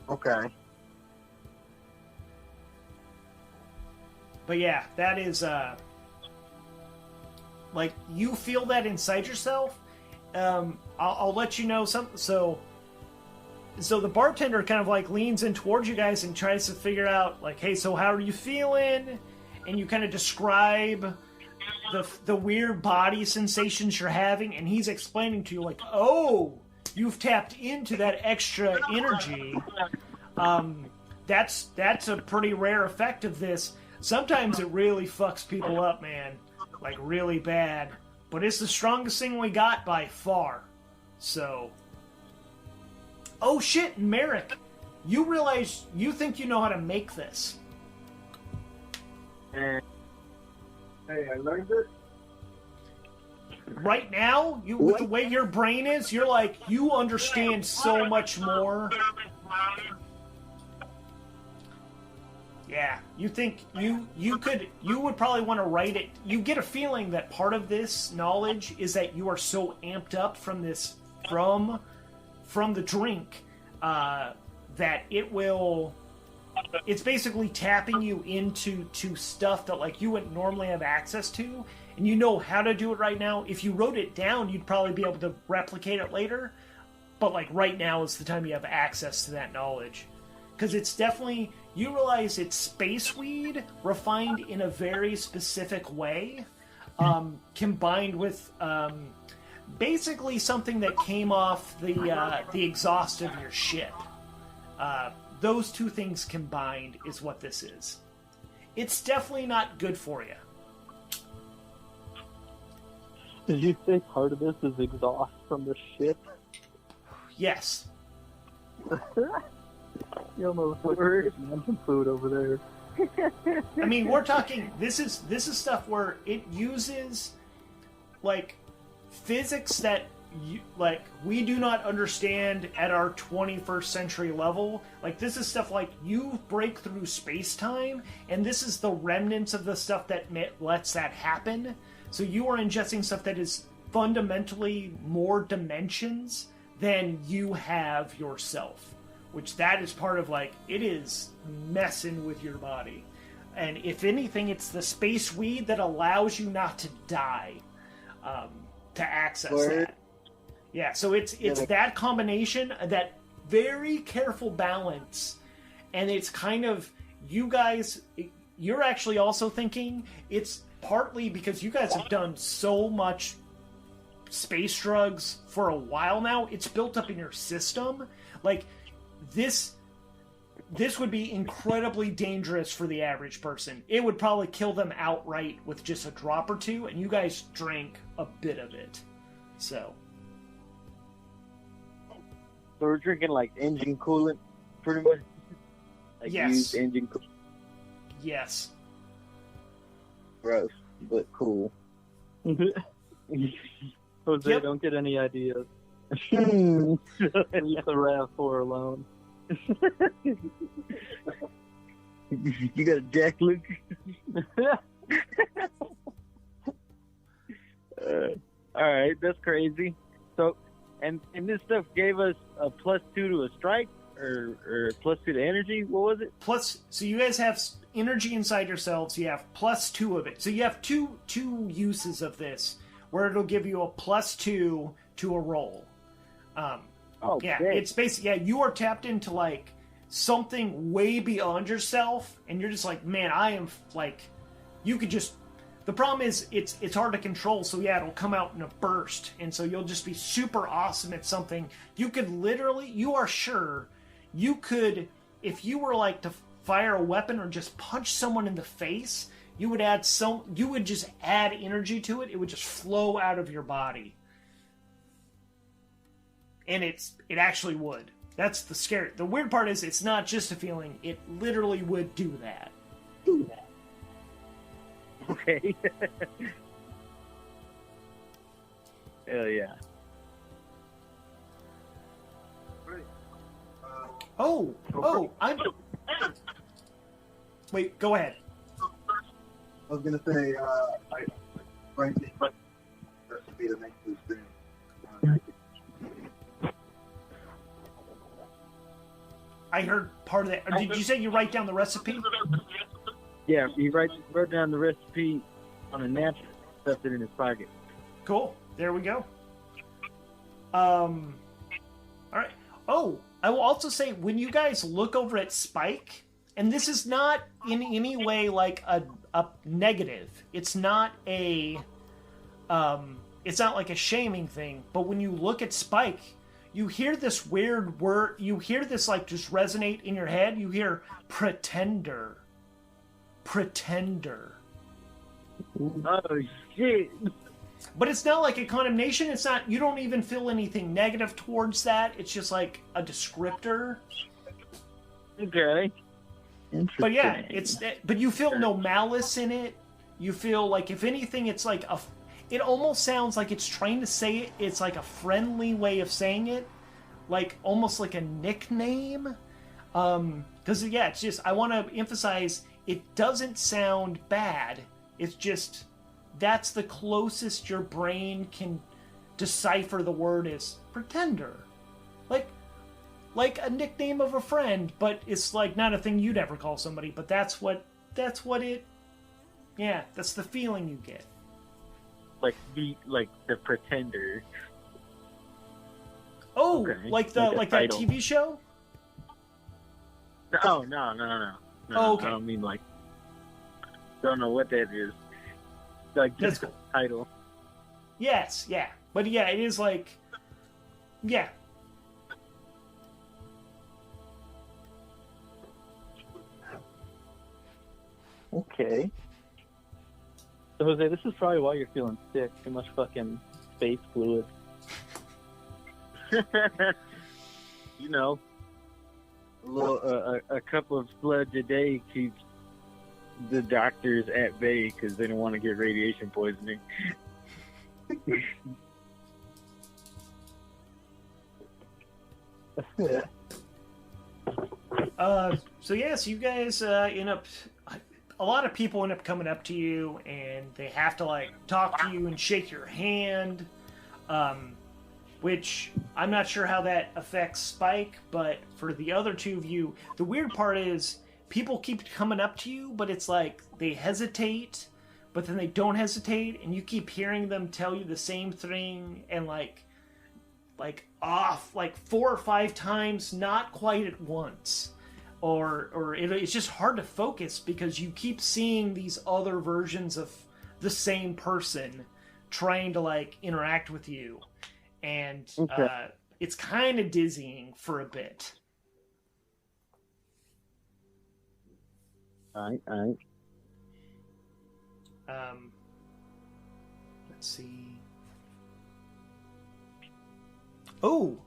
Okay. But yeah, that is, like, you feel that inside yourself. I'll let you know something. So the bartender kind of, like, leans in towards you guys and tries to figure out, like, hey, so how are you feeling? And you kind of describe the weird body sensations you're having, and he's explaining to you, like, oh, you've tapped into that extra energy. That's a pretty rare effect of this. Sometimes it really fucks people up, man. Like, really bad. But it's the strongest thing we got by far. So. Oh shit, Merrick. You realize you think you know how to make this. Hey, I learned it. Right now, with the way your brain is, you're like, you understand so much more. Yeah, you think you would probably want to write it. You get a feeling that part of this knowledge is that you are so amped up from this, from the drink, that it's basically tapping you into stuff that, like, you wouldn't normally have access to, and you know how to do it right now. If you wrote it down, you'd probably be able to replicate it later, but, like, right now is the time you have access to that knowledge. Because it's definitely, you realize it's space weed refined in a very specific way, combined with basically something that came off the exhaust of your ship. Those two things combined is what this is. It's definitely not good for you. Did you say part of this is exhaust from the ship? Yes. You almost put some food over there. I mean, we're talking. This is stuff where it uses, like, physics that we do not understand at our 21st century level. Like, this is stuff like you break through space-time, and this is the remnants of the stuff that lets that happen. So you are ingesting stuff that is fundamentally more dimensions than you have yourself. Which that is part of, like, it is messing with your body. And if anything, it's the space weed that allows you not to die, to access that. Yeah, so it's that combination, that very careful balance, and it's kind of, you guys, you're actually also thinking it's partly because you guys have done so much space drugs for a while now. It's built up in your system. Like, this would be incredibly dangerous for the average person. It would probably kill them outright with just a drop or two, and you guys drank a bit of it. So we're drinking like engine coolant, pretty much. Like yes. Used engine coolant. Yes. Gross, but cool. Jose, Yep. don't get any ideas. Leave the RAV4 alone. You got a deck, Luke? All right, that's crazy. So, and this stuff gave us a +2 to a strike, or +2 to energy. What was it? Plus, so you guys have energy inside yourselves. You have +2 of it. So you have two uses of this, where it'll give you a +2 to a roll. Yeah, it's basically, yeah, you are tapped into like something way beyond yourself, and you're just like, man, I am like, you could just. The problem is it's hard to control, so yeah, it'll come out in a burst, and so you'll just be super awesome at something. You could literally, you are sure, you could, if you were like to fire a weapon or just punch someone in the face, you would just add energy to it. It would just flow out of your body. And it actually would. That's the scary. The weird part is it's not just a feeling. It literally would do that. Okay. Hell yeah. I'm. Wait, go ahead. I was gonna say, I write this recipe to make this thing. I heard part of that. Or did you say you write down the recipe? Yeah, he wrote down the recipe on a napkin, stuffed it in his pocket. Cool. There we go. All right. Oh, I will also say, when you guys look over at Spike, and this is not in any way like a negative. It's not like a shaming thing. But when you look at Spike, you hear this weird word. You hear this like just resonate in your head. You hear pretender. Pretender. Oh shit! But it's not like a condemnation. It's not. You don't even feel anything negative towards that. It's just like a descriptor. Okay. But yeah, but you feel no malice in it. You feel like, if anything, it's like it almost sounds like it's trying to say it. It's like a friendly way of saying it, like almost like a nickname. Because yeah, it's just, I want to emphasize, it doesn't sound bad. It's just, that's the closest your brain can decipher the word is pretender. Like a nickname of a friend, but it's like not a thing you'd ever call somebody, but that's what it, yeah, that's the feeling you get. Like the pretender. Oh, Okay. like Like a that title. TV show? Oh no. Oh, okay. I don't mean like. Don't know what that is. Like That's just a title. Yes, yeah. But yeah, it is like, yeah. Okay. So Jose, this is probably why you're feeling sick. Too much fucking space fluid. You know, a couple of sludge a day keeps the doctors at bay because they don't want to get radiation poisoning. So yes, you guys end up. A lot of people end up coming up to you, and they have to like talk to you and shake your hand. Which I'm not sure how that affects Spike, but for the other two of you, the weird part is people keep coming up to you, but it's like they hesitate, but then they don't hesitate, and you keep hearing them tell you the same thing, and like off like 4 or 5 times, not quite at once. Or it's just hard to focus because you keep seeing these other versions of the same person trying to like interact with you, and Okay. it's kind of dizzying for a bit. All right. Let's see. Oh,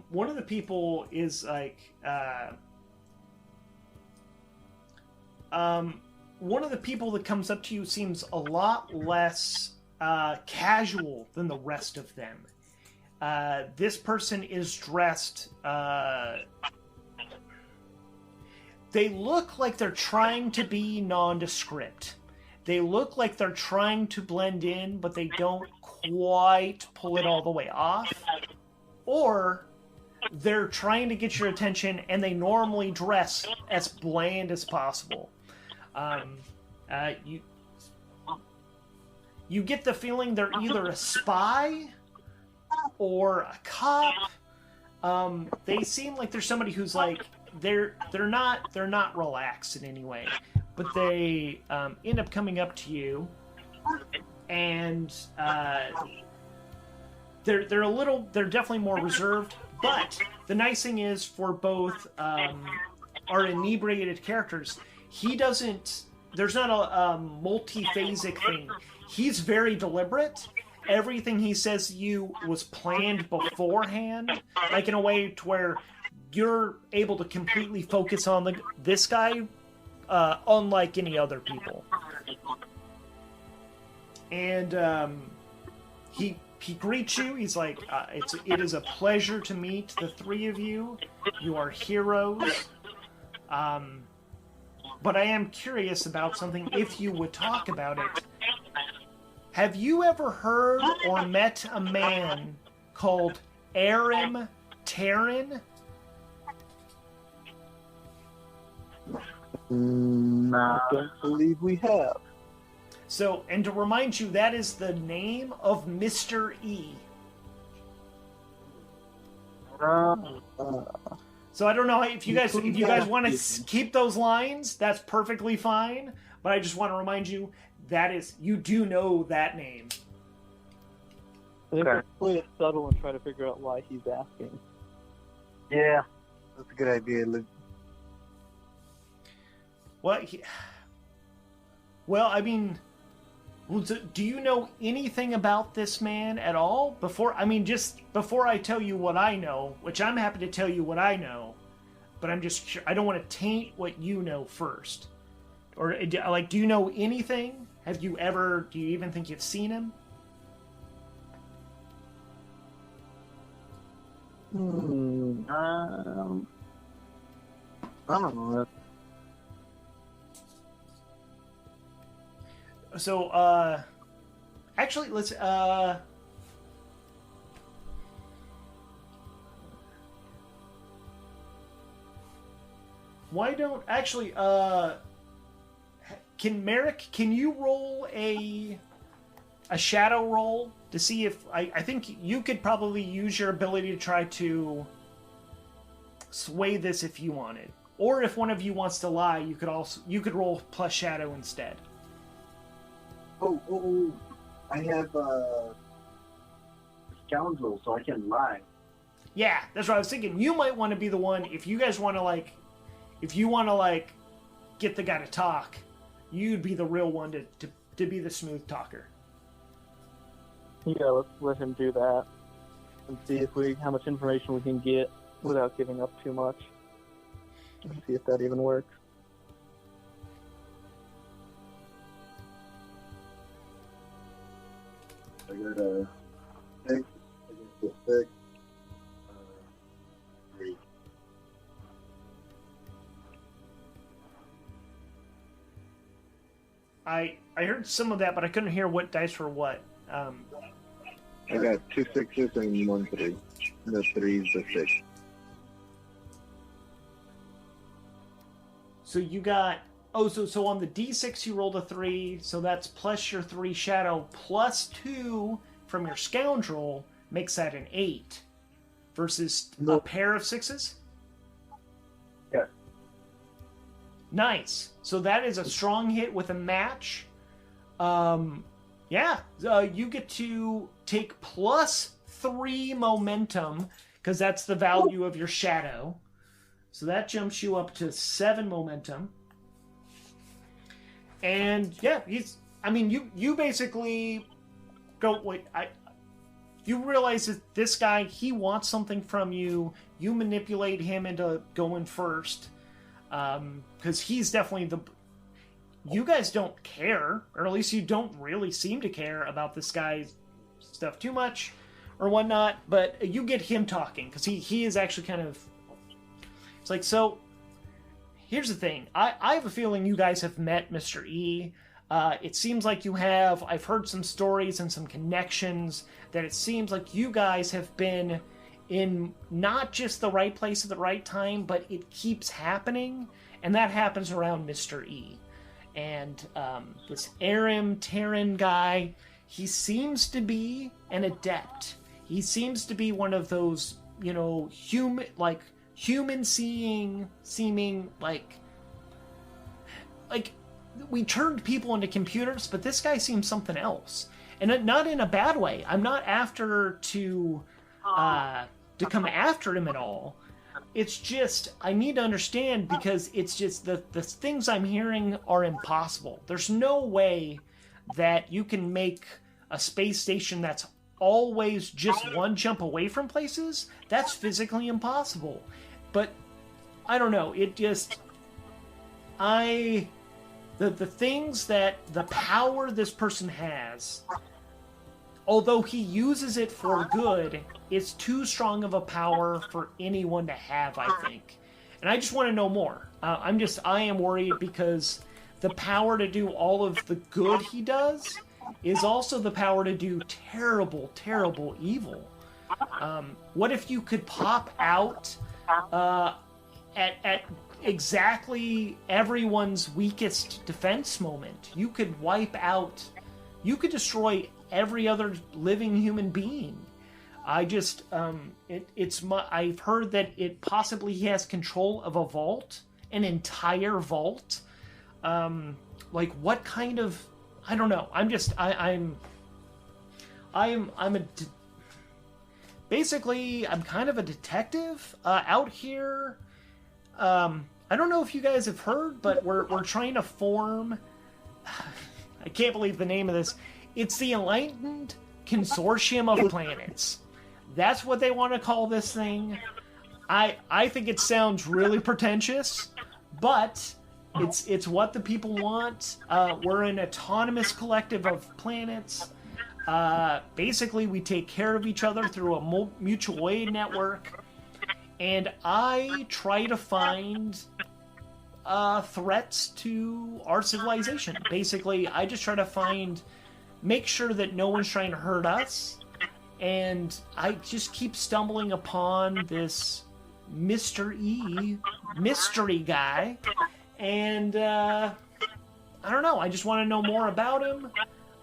one of the people is like, one of the people that comes up to you seems a lot less casual than the rest of them. This person is dressed. They look like they're trying to be nondescript. They look like they're trying to blend in, but they don't quite pull it all the way off. Or they're trying to get your attention, and they normally dress as bland as possible. You get the feeling they're either a spy or a cop. They seem like they're somebody who's like they're not relaxed in any way, but they end up coming up to you, and they're definitely more reserved. But the nice thing is, for both our inebriated characters, there's not a multi-phasic thing. He's very deliberate. Everything he says to you was planned beforehand, like in a way to where you're able to completely focus on this guy, unlike any other people. And he greets you. He's like, it is a pleasure to meet the three of you. You are heroes. But I am curious about something, if you would talk about it. Have you ever heard or met a man called Arim Terran? I don't believe we have. So, and to remind you, that is the name of Mr. E. So I don't know if you guys want to keep those lines, that's perfectly fine. But I just want to remind you, you do know that name. I think let's play it subtle and try to figure out why he's asking. Yeah, that's a good idea, Luke. Well, I mean, do you know anything about this man at all? Before I tell you what I know, which I'm happy to tell you what I know, but I don't want to taint what you know first. Or, like, do you know anything? Do you even think you've seen him? I don't know. So, actually, let's, why don't, actually, can you roll a shadow roll to see if, I think you could probably use your ability to try to sway this if you wanted. Or if one of you wants to lie, you could roll plus shadow instead. Oh, I have scoundrel, so I can lie. Yeah, that's what I was thinking. You might want to be the one, if you guys want to, get the guy to talk, you'd be the real one to be the smooth talker. Yeah, let's let him do that and see how much information we can get without giving up too much. And see if that even works. I got a 6 against a 6. 3. I heard some of that, but I couldn't hear what dice were what. I got 2 6s and 1 3. The 3 is the 6. So you got... Oh, so on the D6 you rolled a 3, so that's plus your 3 shadow, plus 2 from your scoundrel, makes that an 8. Versus a pair of 6s? Yeah. Nice. So that is a strong hit with a match. Yeah, you get to take +3 momentum, because that's the value of your shadow. So that jumps you up to 7 momentum. And yeah, you basically go, wait, you realize that this guy, he wants something from you. You manipulate him into going first. Because he's definitely you guys don't care, or at least you don't really seem to care about this guy's stuff too much or whatnot, but you get him talking, because he is actually kind of... It's like, so, here's the thing. I have a feeling you guys have met Mr. E. It seems like you have. I've heard some stories and some connections that it seems like you guys have been in not just the right place at the right time, but it keeps happening, and that happens around Mr. E. And this Aram Terran guy, he seems to be an adept. He seems to be one of those, human seeming, like we turned people into computers, but this guy seems something else. And not in a bad way. I'm not after to come after him at all. It's just, I need to understand, because it's just the things I'm hearing are impossible. There's no way that you can make a space station that's always just one jump away from places. That's physically impossible. But, I don't know, it just... The things that... The power this person has... Although he uses it for good, it's too strong of a power for anyone to have, I think. And I just want to know more. I am worried, because the power to do all of the good he does is also the power to do terrible, terrible evil. What if you could pop out at exactly everyone's weakest defense moment? You could wipe out... You could destroy every other living human being. I've heard that it possibly he has control of a vault, an entire vault. What kind of... I don't know. Basically, I'm kind of a detective out here. I don't know if you guys have heard, but we're trying to form... I can't believe the name of this. It's the Enlightened Consortium of Planets. That's what they want to call this thing. I think it sounds really pretentious, but it's what the people want. We're an autonomous collective of planets. Basically, we take care of each other through a mutual aid network, and I try to find threats to our civilization. Basically, I just try to make sure that no one's trying to hurt us, and I just keep stumbling upon this Mr. E mystery guy, and I don't know, I just want to know more about him.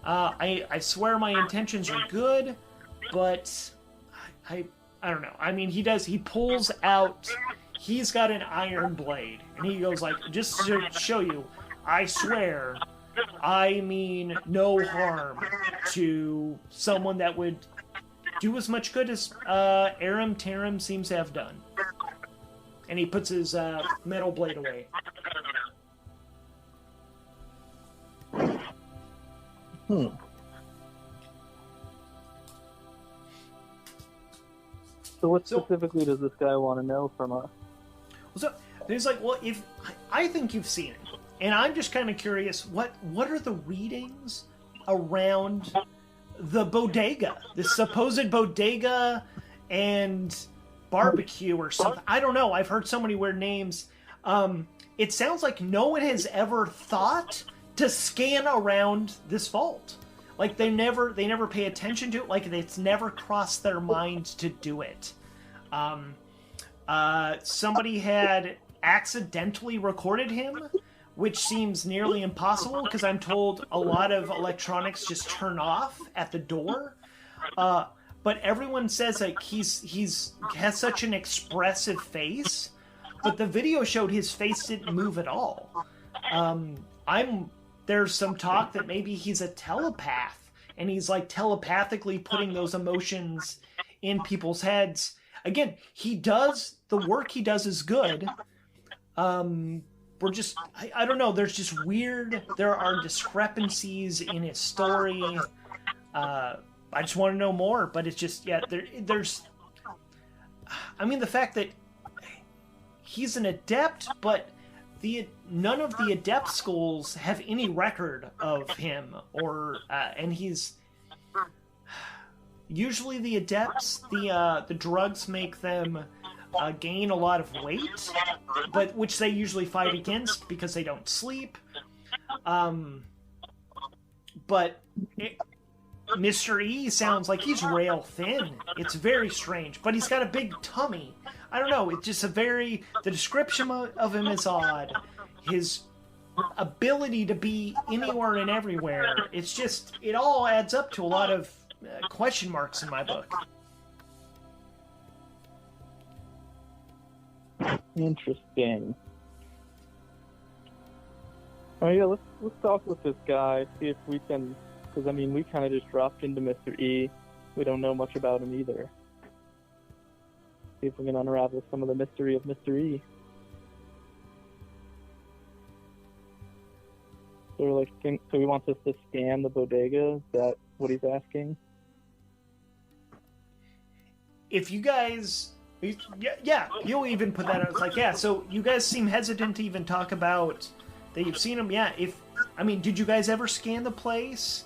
I swear my intentions are good, but I don't know. I mean, he pulls out, he's got an iron blade, and he goes like, just to show you, I swear, I mean no harm to someone that would do as much good as Aram Taram seems to have done. And he puts his metal blade away. So what specifically does this guy want to know from us? So he's like, well, if I think you've seen it, and I'm just kind of curious, what are the readings around the bodega, the supposed bodega and barbecue or something? I don't know. I've heard so many weird names. It sounds like no one has ever thought to scan around this vault. Like they never pay attention to it. Like it's never crossed their mind to do it. Somebody had accidentally recorded him, which seems nearly impossible because I'm told a lot of electronics just turn off at the door. But everyone says like he's has such an expressive face, but the video showed his face didn't move at all. There's some talk that maybe he's a telepath, and he's like telepathically putting those emotions in people's heads. Again, the work he does is good. We're just, I don't know, there are discrepancies in his story. I just want to know more, but it's just, yeah, there's, I mean, the fact that he's an adept, but none of the adept schools have any record of him, and he's, usually the adepts, the drugs make them gain a lot of weight, but which they usually fight against because they don't sleep. But Mr. E sounds like he's rail thin. It's very strange, but he's got a big tummy. I don't know. It's just the description of him is odd. His ability to be anywhere and everywhere. It's just, it all adds up to a lot of question marks in my book. Interesting. Oh yeah, let's talk with this guy, see if we can, because I mean, we kind of just dropped into Mr. E. We don't know much about him either. See if we can unravel some of the mystery of Mr. E. So he wants us to scan the bodega? Is that what he's asking? If you guys... Yeah, you'll even put that out. It's like, yeah, so you guys seem hesitant to even talk about that you've seen him. Yeah, did you guys ever scan the place?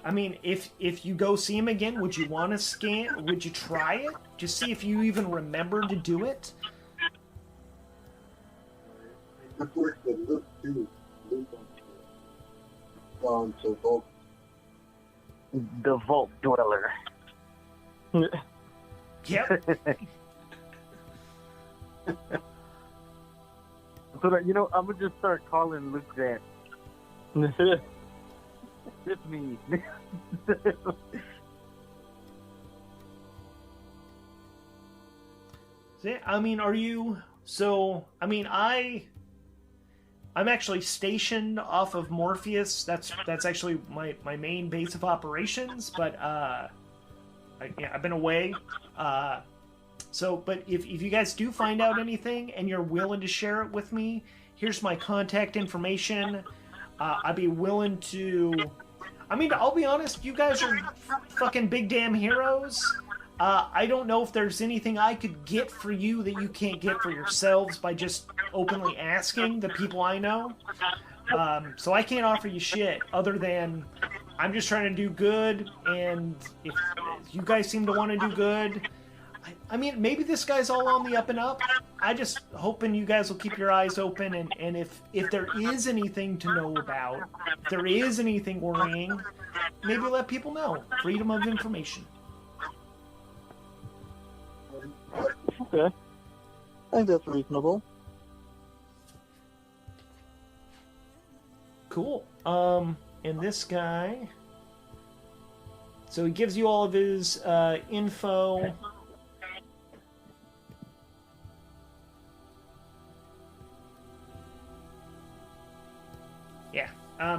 I mean, if you go see him again, would you want to scan? Would you try it? Just see if you even remember to do it? The Vault Dweller. Yep. So that, I'm gonna just start calling Luke Grant. It's me. I mean, are you... So, I mean, I'm actually stationed off of Morpheus. That's actually my main base of operations, but I've been away. But if you guys do find out anything and you're willing to share it with me, here's my contact information. I'd be willing to... I mean, I'll be honest, you guys are fucking big damn heroes. I don't know if there's anything I could get for you that you can't get for yourselves by just openly asking the people I know. So I can't offer you shit other than I'm just trying to do good, and if you guys seem to want to do good... I mean, maybe this guy's all on the up and up. I just hoping you guys will keep your eyes open, and if there is anything to know about, if there is anything worrying, maybe let people know. Freedom of information. Okay. I think that's reasonable. Cool. And this guy... So he gives you all of his info...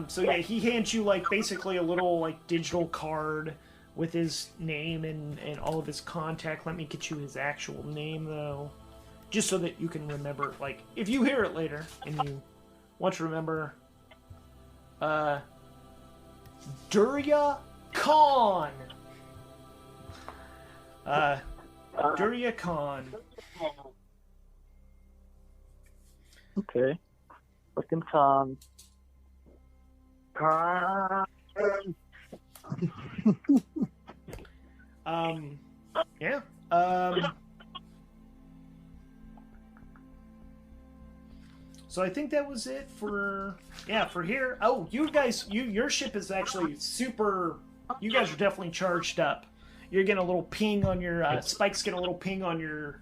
So yeah, he hands you basically a little digital card with his name and all of his contact. Let me get you his actual name though, just so that you can remember. If you hear it later and you want to remember, Durya Khan. Durya Khan. Okay. Fucking Khan. Yeah. So I think that was it for here. Oh, you guys, your ship is actually super. You guys are definitely charged up. You're getting a little ping on your Spike's getting a little ping on your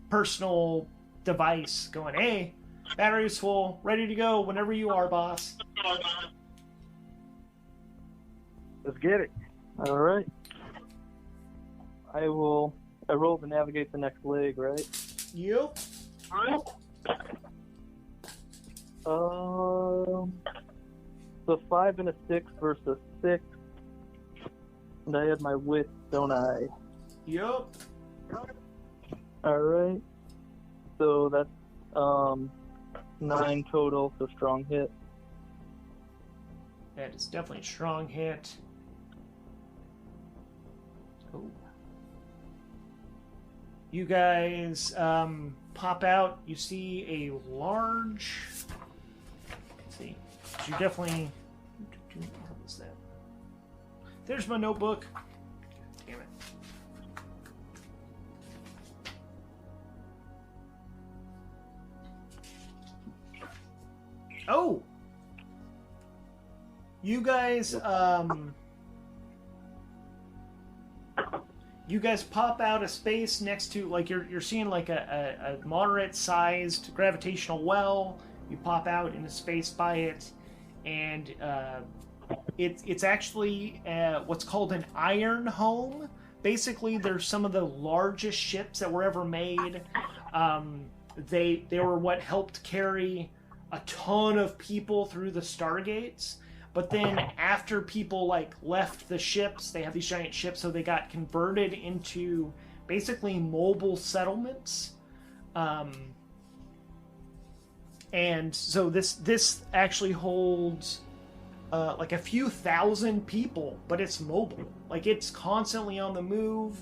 personal device, going, "Hey, battery's full, ready to go whenever you are, boss." Let's get it. All right. I roll to navigate the next leg, right? Yep. So 5 and a 6 versus 6. And I had my wit, don't I? Yup. Alright. So that's 9 total, so strong hit. That is definitely a strong hit. Oh. You guys pop out. You see a large. Let's see. You definitely. What was that? There's my notebook. Damn it. Oh! You guys, you guys pop out a space next to, like, you're seeing, like, a moderate-sized gravitational well. You pop out in a space by it, and it's actually what's called an iron home. Basically, they're some of the largest ships that were ever made. They were what helped carry a ton of people through the Stargates. But then after people like left the ships, they have these giant ships, so they got converted into basically mobile settlements. And so this actually holds like a few thousand people, but it's mobile. Like it's constantly on the move.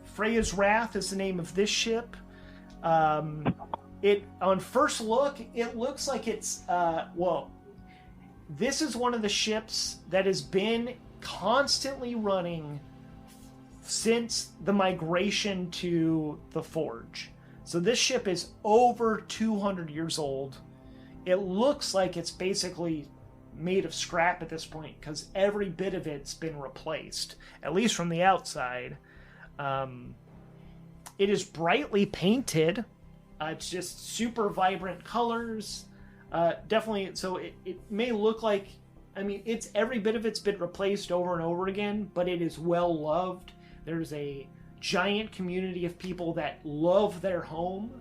Freya's Wrath is the name of this ship. It on first look, it looks like it's this is one of the ships that has been constantly running since the migration to the Forge. So this ship is over 200 years old. It looks like it's basically made of scrap at this point because every bit of it's been replaced, at least from the outside. It is brightly painted. It's just super vibrant colors. Definitely, so it may look like, I mean, it's every bit of it's been replaced over and over again, but it is well loved. There's a giant community of people that love their home.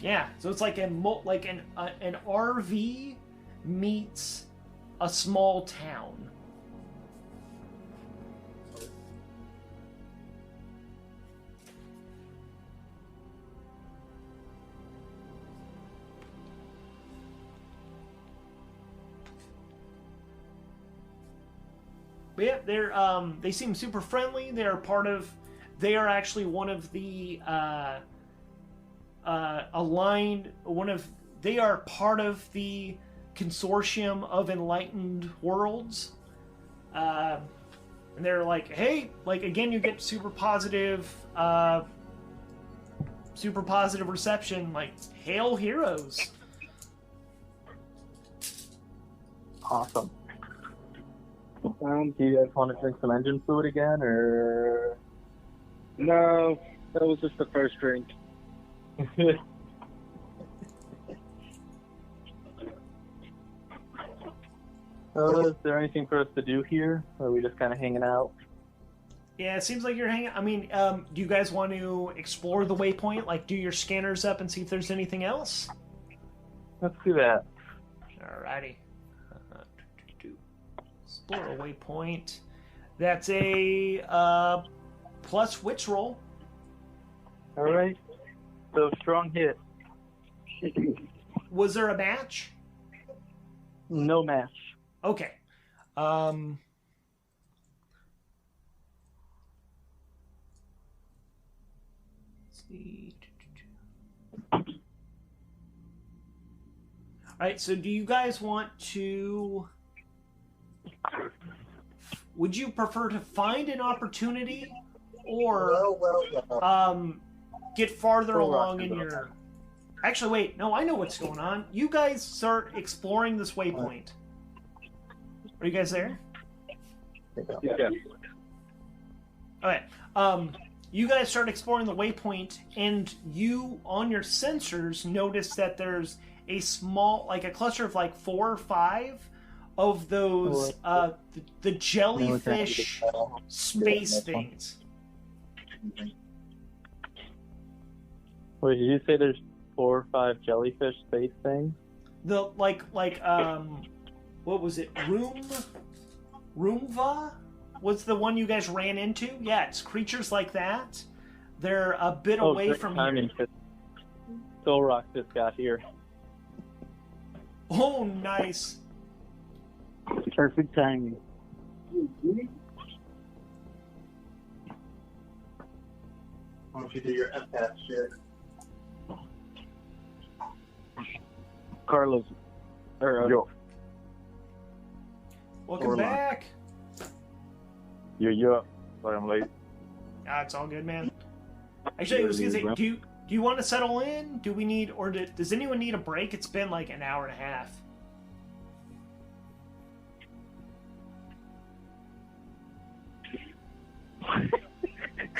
Yeah, so it's like an RV meets a small town. But yeah, they seem super friendly. They are actually one of the they are part of the consortium of enlightened worlds. And they're like, hey, like again, you get super positive reception, like, hail heroes. Awesome. Do you guys want to drink some engine fluid again, or? No, that was just the first drink. Is there anything for us to do here, or are we just kind of hanging out? Yeah, it seems like you're hanging. I mean, do you guys want to explore the waypoint? Like, do your scanners up and see if there's anything else? Let's do that. Alrighty. Explore a waypoint. That's a plus wits roll. All right. So strong hit. Was there a match? No match. Okay. Let's see. All right. So, do you guys want to? Would you prefer to find an opportunity, or get farther along in your? Actually, wait. No, I know what's going on. You guys start exploring this waypoint. Are you guys there? Yeah. Okay. You guys start exploring the waypoint, and you, on your sensors, notice that there's a small, like a cluster of like 4 or 5 of those, the jellyfish space things. Wait, did you say there's 4 or 5 jellyfish space things? The, what was it? Room? Roomva was the one you guys ran into. Yeah, it's creatures like that. They're a bit away great from timing, here. 'cause Solrock just got here. Oh, nice. Perfect timing. Why don't you do your empath shit? Carlos. Yo. Welcome Orlok. back. Yeah. Sorry I'm late. Ah, it's all good, man. Actually, I was gonna say, do you want to settle in? Do we need, or does anyone need a break? It's been like an hour and a half.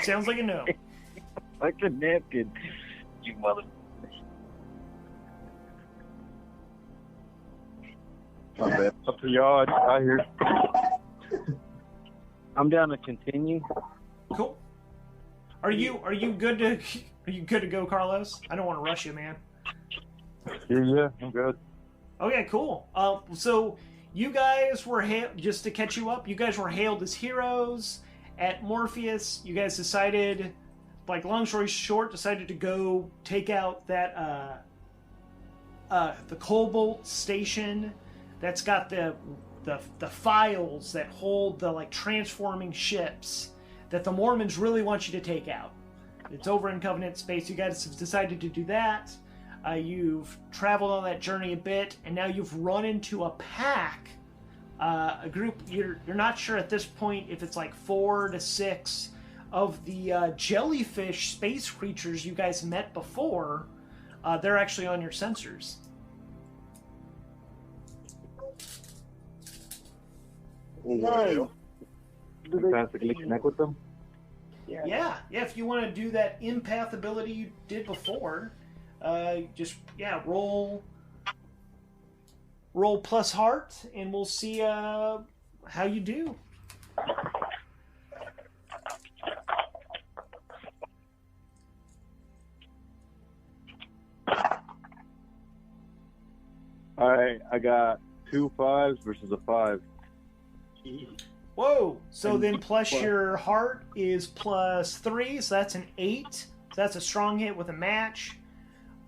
Sounds like a no. Like a napkin. You mother. My bad. Up to y'all. I hear. I'm down to continue. Cool. Are you good to go, Carlos? I don't want to rush you, man. Yeah, I'm good. Okay, cool. So you guys were just to catch you up. You guys were hailed as heroes at Morpheus. You guys decided, like, long story short, decided to go take out that the Cobalt station that's got the files that hold the like transforming ships that the Mormons really want you to take out. It's over in Covenant space. You guys have decided to do that. You've traveled on that journey a bit, and now you've run into a pack, a group. You're not sure at this point if it's like 4 to 6 of the jellyfish space creatures you guys met before. They're actually on your sensors. Nice. Fantastically connect with them. Yeah. If you want to do that empath ability you did before, roll plus heart, and we'll see how you do. All right, I got 2 5s versus a 5. Whoa! So then plus your heart is plus 3, so that's an 8. So that's a strong hit with a match.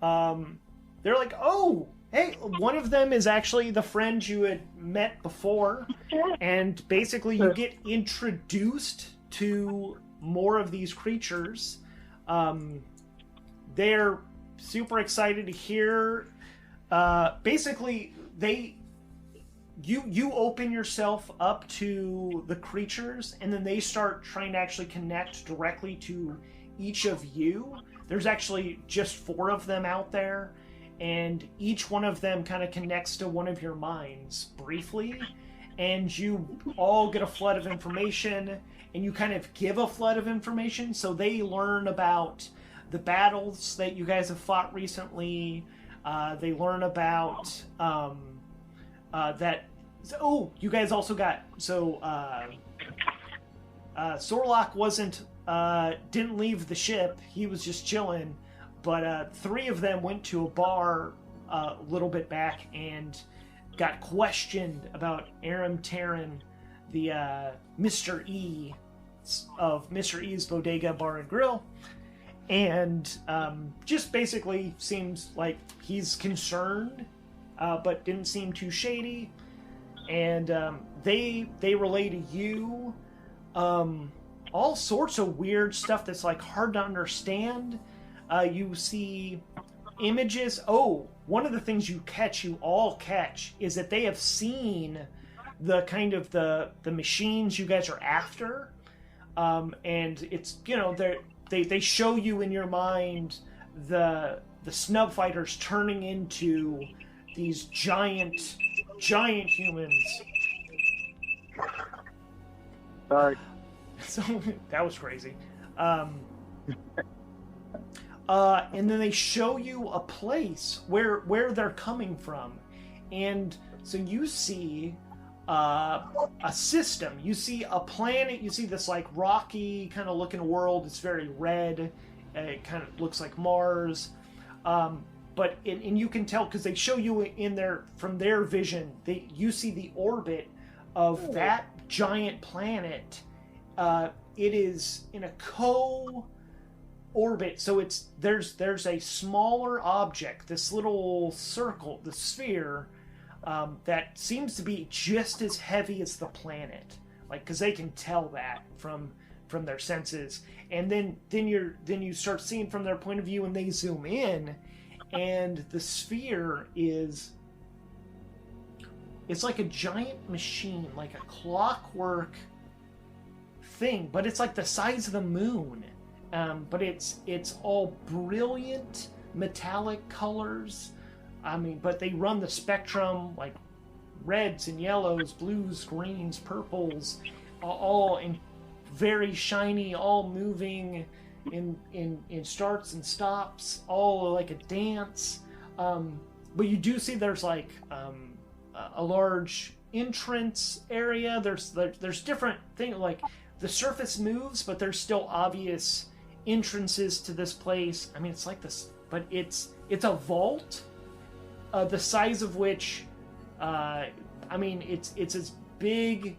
They're like, oh, hey, one of them is actually the friend you had met before, and basically you get introduced to more of these creatures. They're super excited to hear. Basically, you open yourself up to the creatures, and then they start trying to actually connect directly to each of you. There's actually just 4 of them out there, and each one of them kind of connects to one of your minds briefly, and you all get a flood of information, and you kind of give a flood of information, so they learn about the battles that you guys have fought recently. They learn about that. Oh, you guys also got Sorlock didn't leave the ship. He was just chilling, but 3 of them went to a bar a little bit back and got questioned about Aram Terran, the Mr. E of Mr. E's Bodega Bar and Grill. And just basically seems like he's concerned, but didn't seem too shady. And they relay to you all sorts of weird stuff that's like hard to understand. You see images. Oh, one of the things you all catch, is that they have seen the kind of the machines you guys are after, and it's they show you in your mind the snub fighters turning into these giant humans. Sorry. So that was crazy. And then they show you a place where they're coming from, and so you see a system. You see a planet. You see this like rocky kind of looking world. It's very red. It kind of looks like Mars. But you can tell because they show you from their vision. You see the orbit of that giant planet. It is in a co-orbit, so there's a smaller object, this little circle, the sphere, that seems to be just as heavy as the planet, like, because they can tell that from their senses. And then you start seeing from their point of view, and they zoom in, and the sphere is, it's like a giant machine, like a clockwork thing, but it's like the size of the moon. But it's all brilliant metallic colors. I mean, but they run the spectrum, like reds and yellows, blues, greens, purples, all in very shiny, all moving in starts and stops, all like a dance. But you do see there's like a large entrance area. There's different things, like the surface moves, but there's still obvious entrances to this place. I mean, it's like this, but it's a vault, the size of which, I mean, it's as big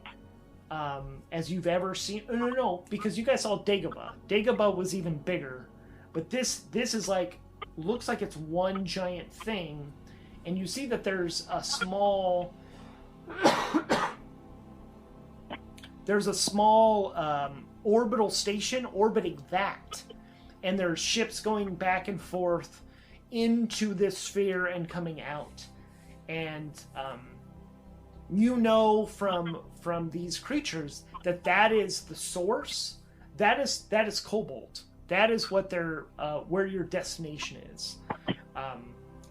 as you've ever seen. No, because you guys saw Dagobah. Dagobah was even bigger, but this is like, looks like it's one giant thing, and you see that there's a small orbital station orbiting that, and there's ships going back and forth into this sphere and coming out. And you know from these creatures that is the source. That is Cobalt. That is what they're where your destination is,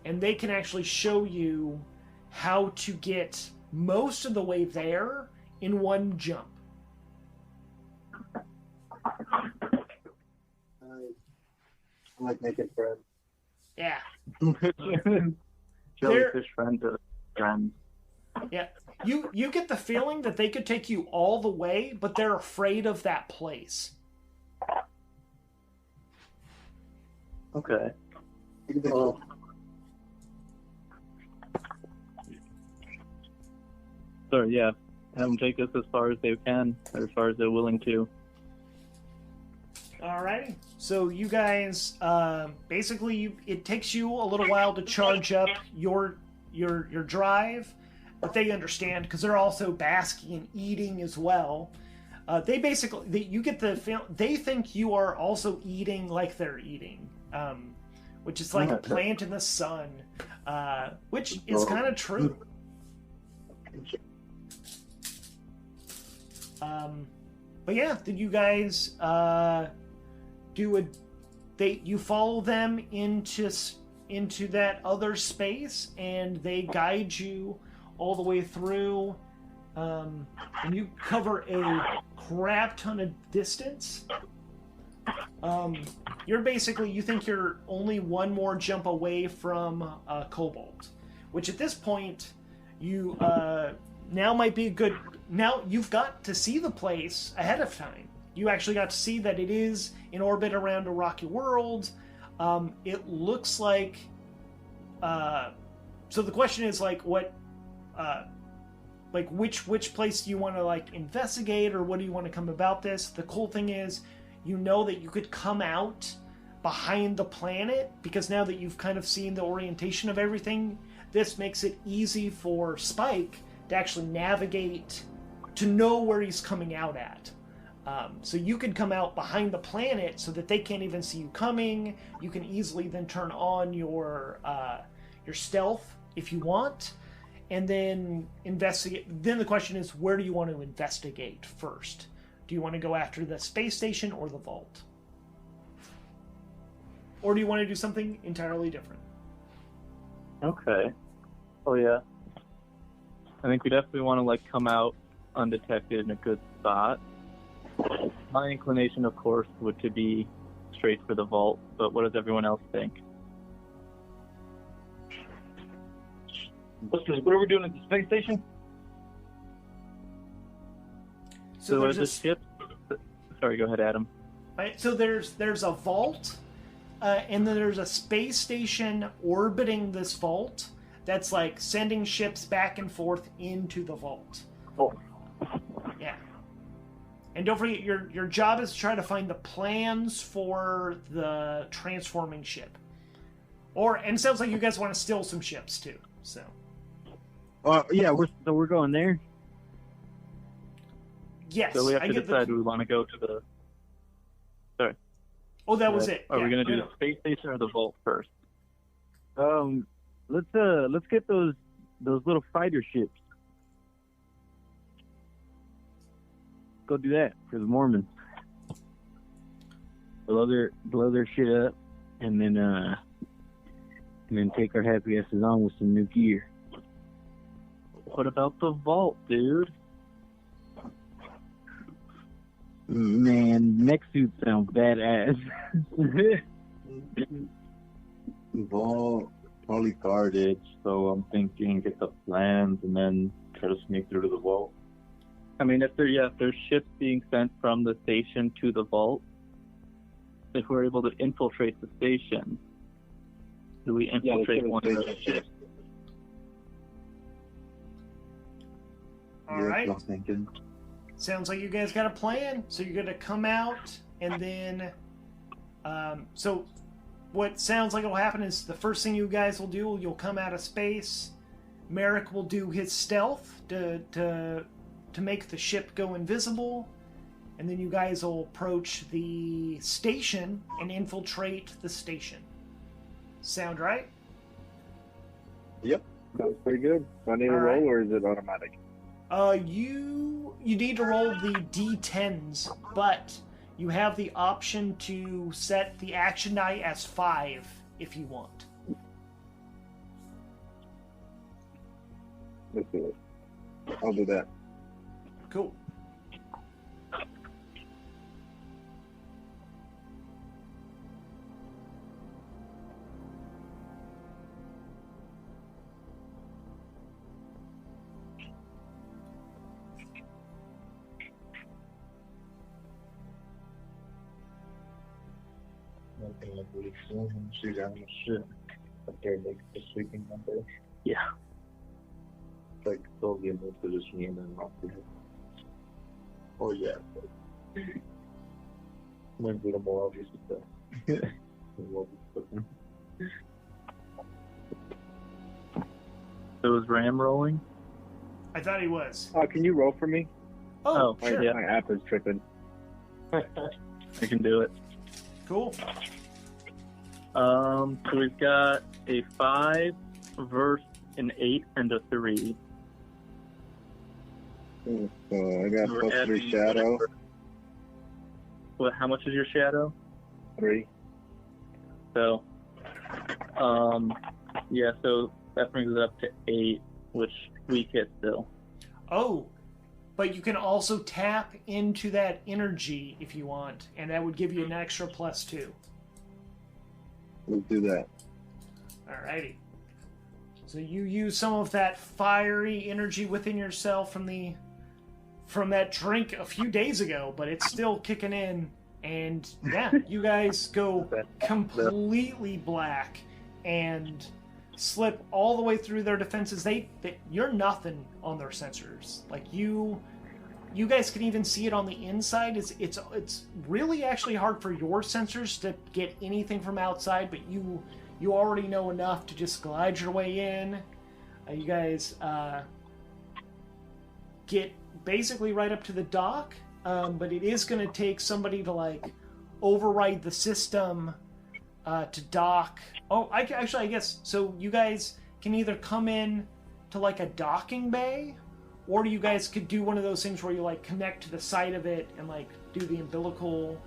and they can actually show you how to get most of the way there in one jump. I like making friends. Yeah. Jellyfish friend to friend. Yeah. You get the feeling that they could take you all the way, but they're afraid of that place. Okay. Well, So yeah, have them take us as far as they can, or as far as they're willing to. Alrighty. So you guys, basically, it takes you a little while to charge up your drive, but they understand because they're also basking and eating as well. You get the feel they think you are also eating like they're eating, which is like a plant in the sun, which is kind of true. But yeah, did you guys you follow them into that other space, and they guide you all the way through, and you cover a crap ton of distance. You think you're only one more jump away from Cobalt, which at this point you now might be a good. Now you've got to see the place ahead of time. You actually got to see that it is in orbit around a rocky world. It looks like. So the question is like, what, like which place do you want to like investigate, or what do you want to come about this? The cool thing is, you know that you could come out behind the planet, because now that you've kind of seen the orientation of everything, this makes it easy for Spike to actually navigate, to know where he's coming out at. So you can come out behind the planet so that they can't even see you coming. You can easily then turn on your stealth if you want, and then investigate. Then the question is, where do you want to investigate first? Do you want to go after the space station or the vault? Or do you want to do something entirely different? Okay. Oh yeah. I think we definitely want to like come out undetected in a good spot. My inclination, of course, would to be straight for the vault, but what does everyone else think? What are we doing at the space station? So there's a ship. Sorry, go ahead, Adam. Right, so there's a vault, and then there's a space station orbiting this vault that's like sending ships back and forth into the vault. Oh. Yeah. And don't forget, your job is to try to find the plans for the transforming ship. And it sounds like you guys want to steal some ships too. So. Yeah, we're going there. Yes. So we have to decide do we want to go to the... Sorry. Oh, that was it. Are we going to do the space station or the vault first? Let's get those little fighter ships. Go do that for the Mormons. Blow their shit up, and then take our happy asses on with some new gear. What about the vault, dude? Man, mech suits sound badass. Vault, probably guarded, so I'm thinking get the plans and then try to sneak through to the vault. I mean, if there's ships being sent from the station to the vault, if we're able to infiltrate the station, do we infiltrate one of those ships? All right. Sounds like you guys got a plan. So you're going to come out, and then... so what sounds like will happen is the first thing you guys will do, you'll come out of space. Merrick will do his stealth to make the ship go invisible. And then you guys will approach the station and infiltrate the station. Sound right? Yep, sounds pretty good. Do I need a roll or is it automatic? You need to roll the D10s, but you have the option to set the action die as 5 if you want. Let's do it. I'll do that. Cool. sleeping number. Yeah. Like totally in this position and then off the Oh yeah. Mine's a little more obvious with that. So is Ram rolling? I thought he was. Can you roll for me? Oh, sure. My app is tripping. I can do it. Cool. So we've got a 5, verse, an 8, and a 3. So I got plus 3 shadow. What? How much is your shadow? 3. So, yeah. So that brings it up to 8, which we hit still. Oh, but you can also tap into that energy if you want, and that would give you an extra +2. Let's do that. Alrighty. So you use some of that fiery energy within yourself from that drink a few days ago, but it's still kicking in, and yeah, you guys go completely black and slip all the way through their defenses. You're nothing on their sensors. Like you guys can even see it on the inside. It's really actually hard for your sensors to get anything from outside, but you already know enough to just glide your way in. You guys get basically right up to the dock, but it is going to take somebody to like override the system to dock. Oh, I guess so. You guys can either come in to like a docking bay, or you guys could do one of those things where you like connect to the side of it and like do the umbilical.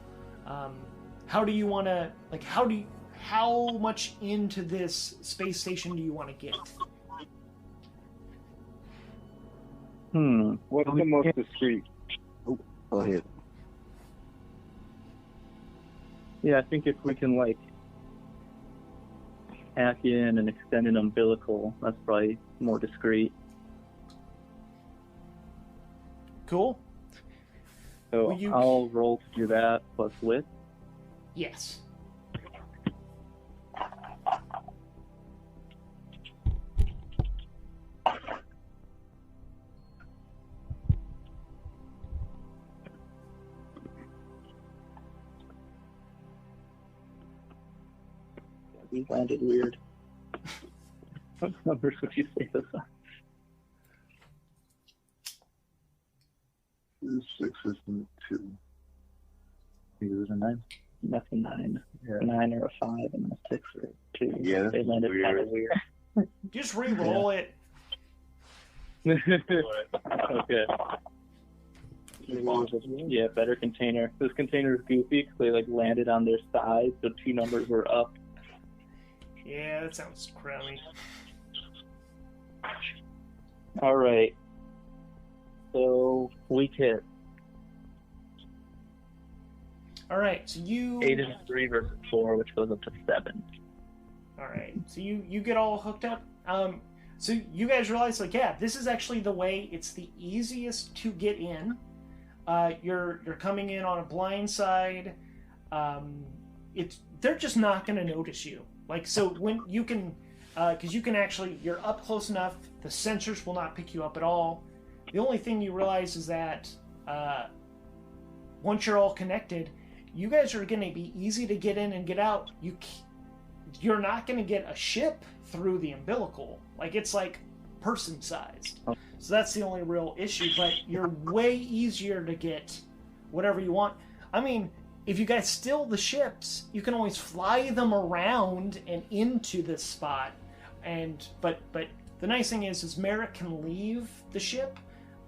How do you want to like? How much into this space station do you want to get? What's the most discreet? Oh, go ahead. Yeah, I think if we can like hack in and extend an umbilical, that's probably more discreet. Cool. So I'll roll to do that plus wit. Yes. we landed weird. What numbers would you say those are? 2 6s and 2. I think it was a 9. That's a 9. Yeah. A 9 or a 5 and a 6 or a 2. Yeah, They landed kind of weird. Just re-roll it. Okay. Yeah, better container. This container is goofy because they like landed on their side, so 2 numbers were up. Yeah, that sounds crummy. All right. So weak hit. All right, so you. 8 and 3 versus 4, which goes up to 7. All right, so you get all hooked up. So you guys realize, like, yeah, this is actually the way. It's the easiest to get in. You're coming in on a blind side. They're just not going to notice you. Like, so when you can, because you can actually, you're up close enough. The sensors will not pick you up at all. The only thing you realize is that once you're all connected, you guys are going to be easy to get in and get out. You're not going to get a ship through the umbilical. Like, it's like person-sized. So that's the only real issue, but you're way easier to get whatever you want. I mean, if you guys steal the ships, you can always fly them around and into this spot. But the nice thing is Merrick can leave the ship,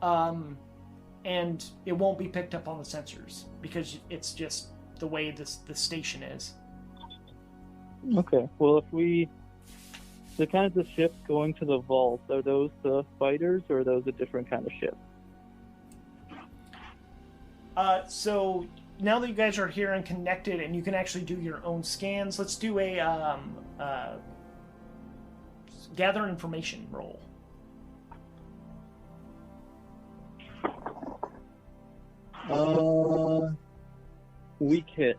and it won't be picked up on the sensors because it's just the way the station is. Okay. Well, the kinds of ships going to the vault, are those the fighters or are those a different kind of ship? So now that you guys are here and connected and you can actually do your own scans, let's do a gather information roll. Weak hit.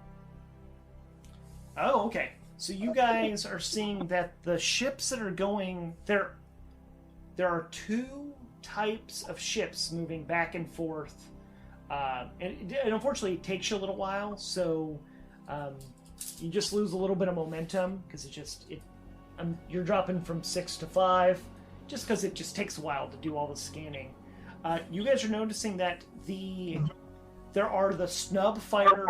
Oh, okay. So you guys are seeing that the ships that are going there are 2 types of ships moving back and forth, and unfortunately it takes you a little while. So you just lose a little bit of momentum because you're dropping from 6 to 5, just because it just takes a while to do all the scanning. You guys are noticing that there are the snub fighter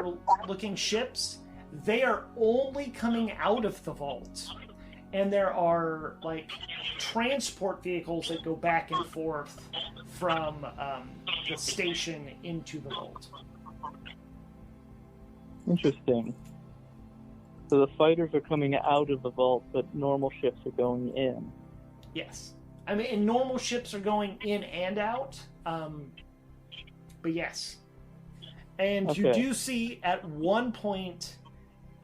looking ships. They are only coming out of the vault, and there are like transport vehicles that go back and forth from the station into the vault. Interesting. So the fighters are coming out of the vault, but normal ships are going in. Yes. I mean, and normal ships are going in and out, but yes. And Okay. you do see at one point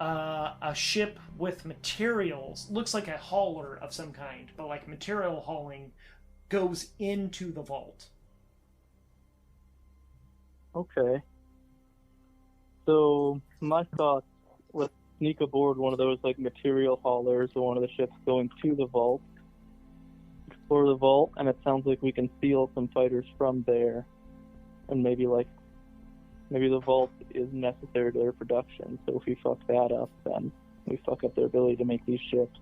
a ship with materials, looks like a hauler of some kind, but like material hauling, goes into the vault. Okay. So my thoughts, let's sneak aboard one of those like material haulers or one of the ships going to the vault, explore the vault, and it sounds like we can steal some fighters from there, and maybe the vault is necessary to their production. So if we fuck that up, then we fuck up their ability to make these ships.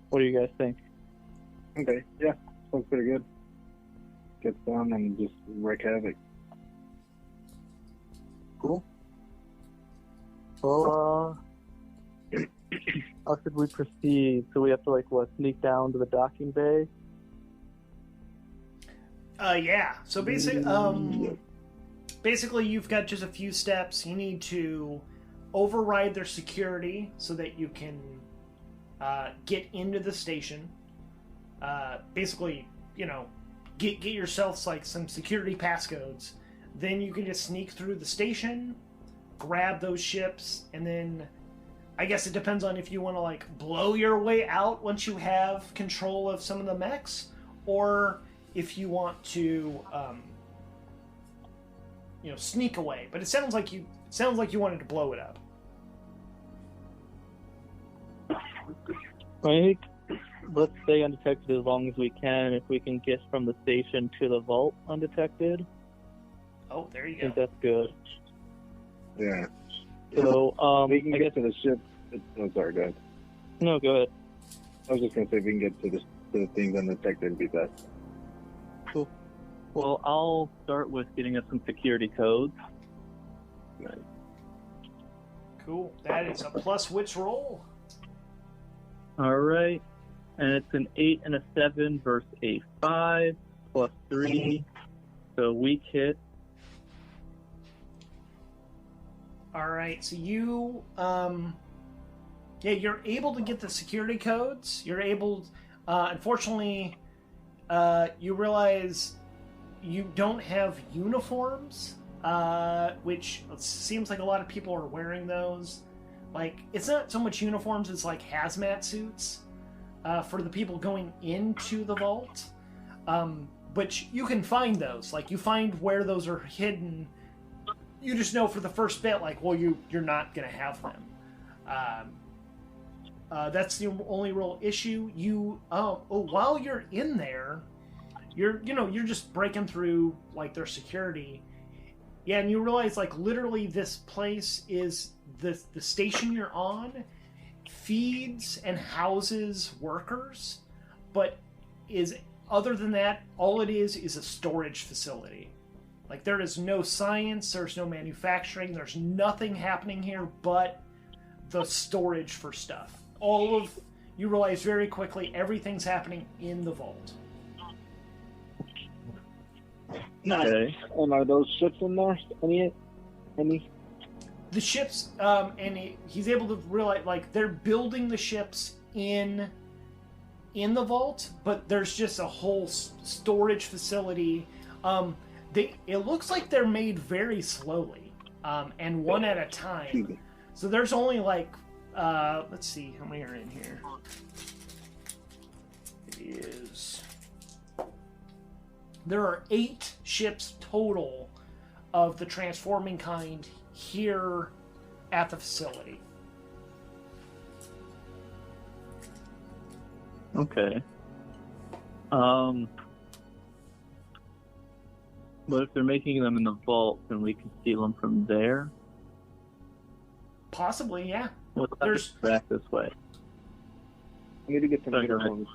What do you guys think? Okay, yeah, sounds pretty good. Get some and just wreak havoc. Cool. Well, how should we proceed? So we have to sneak down to the docking bay? Yeah. So basically, you've got just a few steps. You need to override their security so that you can get into the station. Basically, get yourself some security passcodes. Then you can just sneak through the station, grab those ships, and then I guess it depends on if you want to blow your way out once you have control of some of the mechs, or if you want to sneak away. But it sounds like you wanted to blow it up. I think let's stay undetected as long as we can. If we can get from the station to the vault undetected, Oh, there you I go. think that's good. Yeah. So, We can I get guess... to the ship. Oh, sorry, go ahead. No, go ahead. I was just gonna say if we can get to the things undetected, it'd be best. Cool. Well, I'll start with getting us some security codes. Nice. Cool. That is a plus wits roll. All right. And it's an 8 and a 7 versus a 5 plus 3. So weak hit. All right. So you, you're able to get the security codes. You're able, unfortunately, you realize you don't have uniforms, which seems like a lot of people are wearing those. Like, it's not so much uniforms, it's like hazmat suits for the people going into the vault. But you can find those. Like, you find where those are hidden. You just know for the first bit, like, well, you're not going to have them. That's the only real issue. While you're in there, you're just breaking through, like, their security. Yeah, and you realize, like, literally this place is the station you're on feeds and houses workers, but other than that, all it is a storage facility. Like, there is no science, there's no manufacturing, there's nothing happening here but the storage for stuff. You realize very quickly everything's happening in the vault. Nice. Okay. And are those ships in there? Any? The ships, he's able to realize, like, they're building the ships in the vault, but there's just a whole storage facility. It looks like they're made very slowly, and one at a time. So there's only like, let's see, how many are in here? There are 8 ships total of the transforming kind here at the facility. Okay. But if they're making them in the vault, then we can steal them from there? Possibly, yeah. Well, there's back this way. I need to get some Okay. uniforms.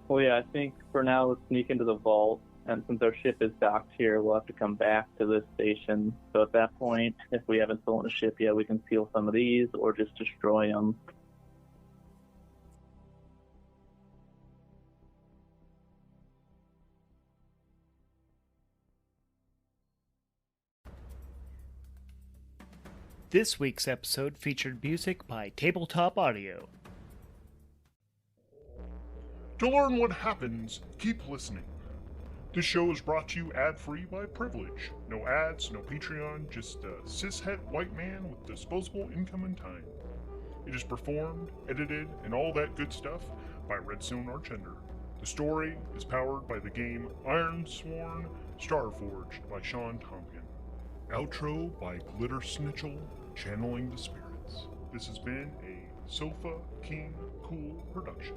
Well, yeah, I think for now let's sneak into the vault, and since our ship is docked here, we'll have to come back to this station. So at that point, if we haven't stolen a ship yet, we can steal some of these or just destroy them. This week's episode featured music by Tabletop Audio. To learn what happens, keep listening. This show is brought to you ad-free by privilege. No ads, no Patreon, just a cishet white man with disposable income and time. It is performed, edited, and all that good stuff by Redstone Archender. The story is powered by the game Ironsworn, Starforged by Shawn Tomkin. Outro by Glitter Snitchel, channeling the spirits. This has been a Sofa King Cool production.